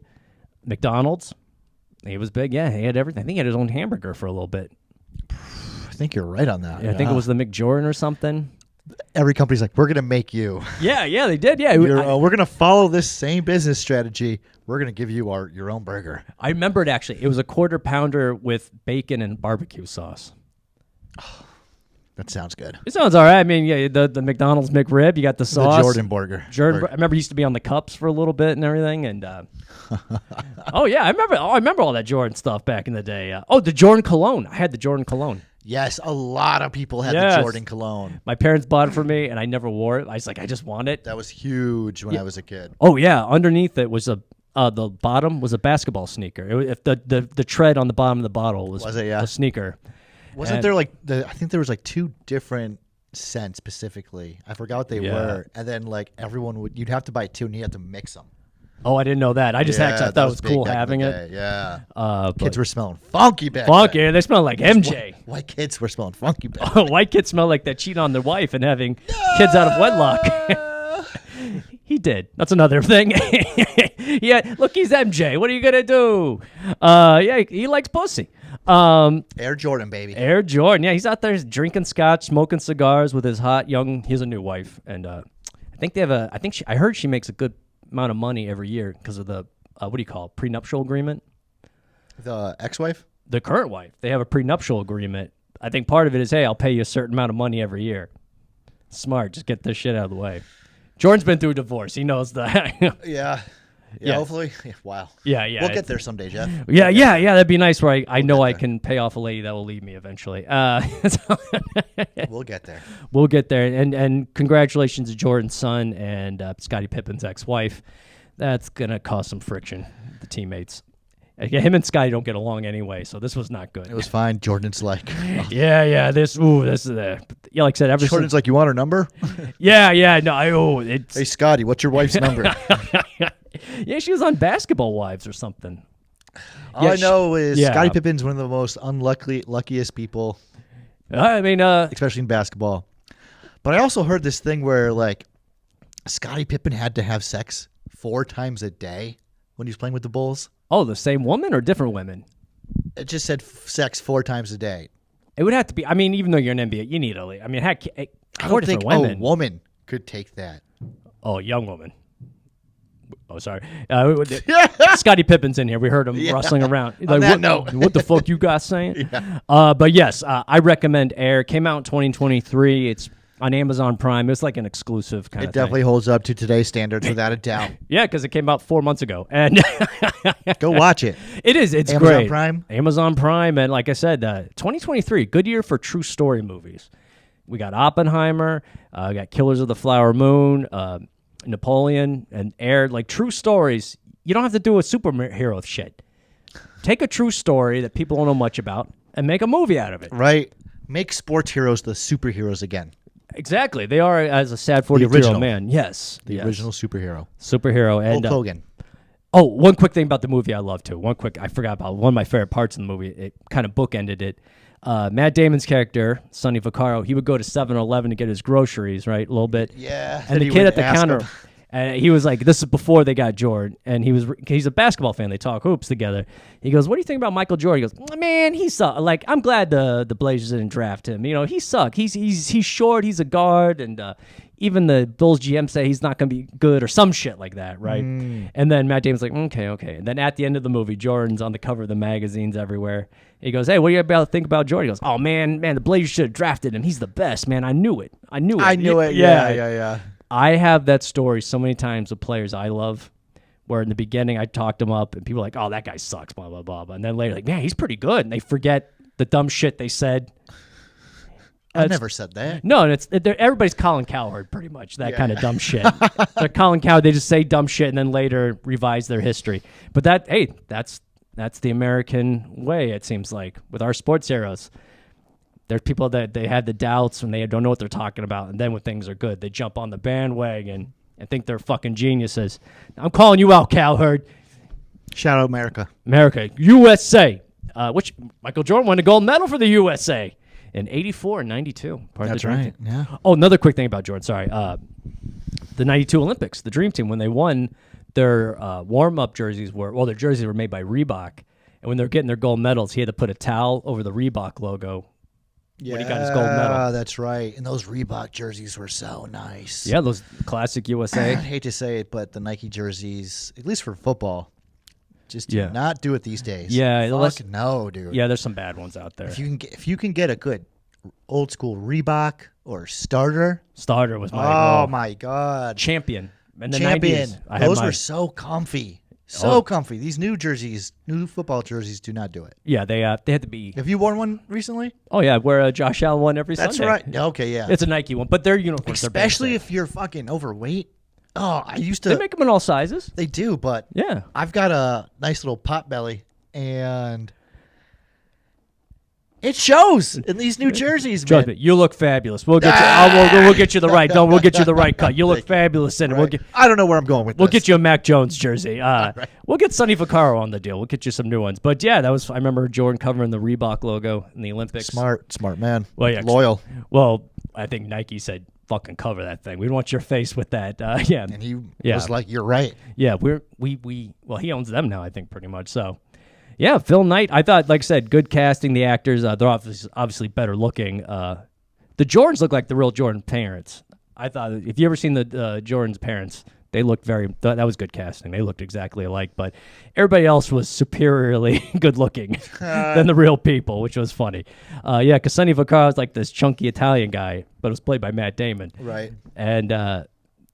Speaker 1: McDonald's. He was big. Yeah, he had everything. I think he had his own hamburger for a little bit.
Speaker 2: I think you're right on that.
Speaker 1: Yeah, I think it was the McJordan or something.
Speaker 2: Every company's like, we're going to make you.
Speaker 1: Yeah, they did. Yeah.
Speaker 2: We're going to follow this same business strategy. We're going to give you your own burger.
Speaker 1: I remember it actually. It was a quarter pounder with bacon and barbecue sauce.
Speaker 2: That sounds good.
Speaker 1: It sounds all right. I mean, yeah, the McDonald's McRib, you got the sauce.
Speaker 2: The Jordan burger.
Speaker 1: I remember he used to be on the cups for a little bit and everything. And oh yeah, I remember all that Jordan stuff back in the day. The Jordan cologne. I had the Jordan cologne.
Speaker 2: Yes, a lot of people had the Jordan cologne.
Speaker 1: My parents bought it for me, and I never wore it. I was like, I just want it.
Speaker 2: That was huge when I was a kid.
Speaker 1: Oh yeah, underneath it was the bottom was a basketball sneaker. If the tread on the bottom of the bottle was a sneaker.
Speaker 2: Wasn't there I think there was like 2 different scents specifically. I forgot what they were. And then like you'd have to buy 2 and you had to mix them.
Speaker 1: Oh, I didn't know that. I just actually thought it was cool having it.
Speaker 2: Yeah. Kids were smelling funky back
Speaker 1: Funky.
Speaker 2: then.
Speaker 1: They smelled like MJ.
Speaker 2: White kids were smelling funky back
Speaker 1: then. White kids smell like they're cheating on their wife and having kids out of wedlock. He did. That's another thing. Yeah, look, he's MJ. What are you going to do? Yeah, he likes pussy.
Speaker 2: Air Jordan, baby.
Speaker 1: Air Jordan. Yeah, he's out there drinking scotch, smoking cigars with his hot young. He has a new wife, and I think they have I heard she makes a good amount of money every year because of the what do you call it, prenuptial agreement?
Speaker 2: The ex-wife?
Speaker 1: The current wife. They have a prenuptial agreement. I think part of it is, hey, I'll pay you a certain amount of money every year. Smart. Just get this shit out of the way. Jordan's been through a divorce. He knows that.
Speaker 2: Yeah. Yeah, hopefully. Wow.
Speaker 1: Yeah, yeah.
Speaker 2: We'll get there someday, Jeff.
Speaker 1: Yeah, yeah. That'd be nice. Where I know I
Speaker 2: there.
Speaker 1: can pay off a lady that will leave me eventually.
Speaker 2: We'll get there.
Speaker 1: We'll get there. And congratulations to Jordan's son and Scottie Pippen's ex-wife. That's gonna cause some friction. The teammates. Him and Scottie don't get along anyway, so this was not good.
Speaker 2: It was fine. Jordan's like,
Speaker 1: yeah. This is the yeah. Like I said,
Speaker 2: Jordan's like, you want her number?
Speaker 1: Yeah. No, it's
Speaker 2: Hey, Scotty, what's your wife's number?
Speaker 1: yeah. She was on Basketball Wives or something.
Speaker 2: All I know is
Speaker 1: yeah.
Speaker 2: Scottie Pippen's one of the most luckiest people,
Speaker 1: I mean,
Speaker 2: especially in basketball. But I also heard this thing where like Scottie Pippen had to have sex 4 times a day when he was playing with the Bulls.
Speaker 1: oh, the same woman or different women?
Speaker 2: It just said sex 4 times a day.
Speaker 1: It would have to be. I mean, even though you're an NBA, you need I mean, heck,
Speaker 2: I
Speaker 1: 4
Speaker 2: don't think
Speaker 1: different women.
Speaker 2: a woman could take that.
Speaker 1: Oh, young woman. Oh, sorry. Scottie Pippen's in here. We heard him rustling around.
Speaker 2: On that note.
Speaker 1: What the fuck you guys saying? But yes, I recommend Air. It came out in 2023. It's on Amazon Prime. It's like an exclusive kind
Speaker 2: It
Speaker 1: of
Speaker 2: definitely
Speaker 1: thing.
Speaker 2: holds up to today's standards without a doubt.
Speaker 1: Yeah, because it came out 4 months ago. And
Speaker 2: Go watch it.
Speaker 1: it is. It's
Speaker 2: Amazon
Speaker 1: great.
Speaker 2: Prime?
Speaker 1: Amazon Prime. And like I said, 2023, good year for true story movies. We got Oppenheimer. We got Killers of the Flower Moon. Napoleon and Air, like true stories. You don't have to do a superhero shit. Take a true story that people don't know much about and make a movie out of it.
Speaker 2: Right. Make sports heroes the superheroes again.
Speaker 1: Exactly. They are as a sad 42-year-old
Speaker 2: original.
Speaker 1: man. Yes.
Speaker 2: The original superhero.
Speaker 1: Superhero. And
Speaker 2: Hulk Hogan.
Speaker 1: oh, one quick thing about the movie I love too. I forgot about one of my favorite parts in the movie. It kind of bookended it. Matt Damon's character, Sonny Vaccaro, he would go to 7-Eleven to get his groceries, right? A little bit.
Speaker 2: Yeah.
Speaker 1: And the kid at the counter, and he was like, this is before they got Jordan. And he's a basketball fan. They talk hoops together. He goes, what do you think about Michael Jordan? He goes, man, he sucked. Like, I'm glad the Blazers didn't draft him. You know, he sucked. He's short. He's a guard. And even the Bulls GM say he's not going to be good or some shit like that, right? And then Matt Damon's like, okay. And then at the end of the movie, Jordan's on the cover of the magazines everywhere. He goes, hey, what do you think about Jordan? He goes, oh, man, the Blazers should have drafted him. He's the best, man. I knew it.
Speaker 2: I knew it. Yeah.
Speaker 1: I have that story so many times with players I love where in the beginning I talked them up and people are like, oh, that guy sucks, blah, blah, blah. And then later, like, man, he's pretty good. And they forget the dumb shit they said.
Speaker 2: I never said that.
Speaker 1: No, and everybody's Colin Cowherd, pretty much, that kind of dumb shit. They're Colin Cowherd. They just say dumb shit and then later revise their history. But that's the American way, it seems like, with our sports heroes. There's people that they had the doubts and they don't know what they're talking about. And then when things are good, they jump on the bandwagon and think they're fucking geniuses. I'm calling you out, Cowherd.
Speaker 2: Shout out America.
Speaker 1: America. USA. Which Michael Jordan won a gold medal for the USA in 84 and 92.
Speaker 2: That's right. Yeah.
Speaker 1: Oh, another quick thing about Jordan. Sorry. The 92 Olympics, the Dream Team, when they won, their warm-up jerseys their jerseys were made by Reebok. And when they're getting their gold medals, he had to put a towel over the Reebok logo when he got his gold medal.
Speaker 2: Yeah, that's right. And those Reebok jerseys were so nice.
Speaker 1: Yeah, those classic USA.
Speaker 2: I hate to say it, but the Nike jerseys, at least for football, just do not do it these days.
Speaker 1: Yeah,
Speaker 2: no, dude.
Speaker 1: Yeah, there's some bad ones out there.
Speaker 2: If you can get a good old school Reebok or Starter.
Speaker 1: Starter was my
Speaker 2: Oh my God.
Speaker 1: Champion. In the
Speaker 2: Champion.
Speaker 1: 90s,
Speaker 2: those were so comfy. So comfy. These new football jerseys do not do it.
Speaker 1: Yeah, they had to be.
Speaker 2: Have you worn one recently?
Speaker 1: Oh yeah, where Josh Allen won every Sunday.
Speaker 2: That's right. Okay, yeah.
Speaker 1: It's a Nike one, but their uniforms are
Speaker 2: especially if you're fucking overweight. Oh, I used to.
Speaker 1: They make them in all sizes.
Speaker 2: They do, but
Speaker 1: yeah,
Speaker 2: I've got a nice little pot belly, and it shows in these new jerseys, man.
Speaker 1: Trust me, you look fabulous. We'll get you. We'll get you the right. We'll get you the right cut. You look fabulous in it.
Speaker 2: Right. I don't know where I'm going with this.
Speaker 1: We'll get you a Mac Jones jersey. Right. We'll get Sonny Vaccaro on the deal. We'll get you some new ones. But yeah, I remember Jordan covering the Reebok logo in the Olympics.
Speaker 2: Smart man.
Speaker 1: Well, yeah,
Speaker 2: loyal.
Speaker 1: Well, I think Nike said, "Fucking cover that thing. We don't want your face with that." Yeah,
Speaker 2: and he was like, "You're right."
Speaker 1: Yeah, well, he owns them now, I think, pretty much. So. Yeah, Phil Knight. I thought, like I said, good casting. The actors, they're obviously better looking. The Jordans look like the real Jordan parents. I thought, if you ever seen the Jordan's parents, they looked that was good casting. They looked exactly alike, but everybody else was superiorly good looking than the real people, which was funny. Yeah, because Sonny Vaccaro is like this chunky Italian guy, but it was played by Matt Damon.
Speaker 2: Right.
Speaker 1: And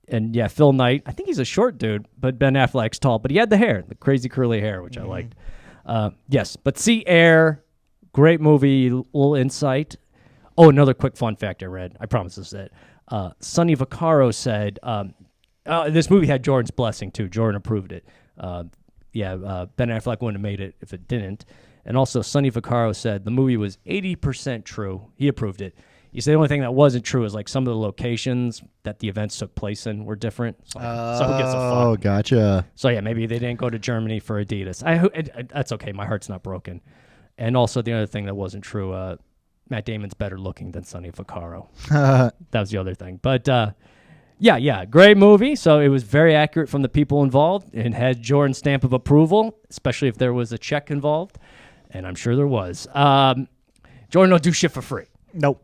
Speaker 1: And yeah, Phil Knight. I think he's a short dude, but Ben Affleck's tall. But he had the hair, the crazy curly hair, which I liked. Yes, but see Air, great movie, little insight. Oh, another quick fun fact I read. I promise this is it. Sonny Vaccaro said this movie had Jordan's blessing too. Jordan approved it. Ben Affleck wouldn't have made it if it didn't. And also, Sonny Vaccaro said the movie was 80% true. He approved it. He said the only thing that wasn't true is like some of the locations that the events took place in were different. So who gives a fuck?
Speaker 2: Oh, gotcha.
Speaker 1: So yeah, maybe they didn't go to Germany for Adidas. That's okay. My heart's not broken. And also the other thing that wasn't true, Matt Damon's better looking than Sonny Vaccaro. That was the other thing. But yeah, great movie. So it was very accurate from the people involved and had Jordan's stamp of approval, especially if there was a check involved. And I'm sure there was. Jordan don't do shit for free.
Speaker 2: Nope.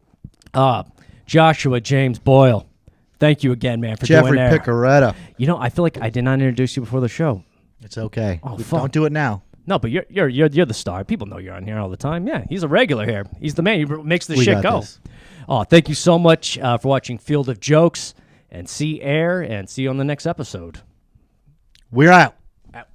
Speaker 1: Joshua James Boyle, thank you again, man, for
Speaker 2: Jeffrey
Speaker 1: doing that.
Speaker 2: Picaretta.
Speaker 1: You know, I feel like I did not introduce you before the show.
Speaker 2: It's okay.
Speaker 1: Oh, fuck.
Speaker 2: Don't do it now.
Speaker 1: No, but you're the star. People know you're on here all the time. Yeah, he's a regular here. He's the man. He makes the shit go.
Speaker 2: This.
Speaker 1: Oh, thank you so much for watching Field of Jokes and See Air, and see you on the next episode.
Speaker 2: We're out.
Speaker 1: Out.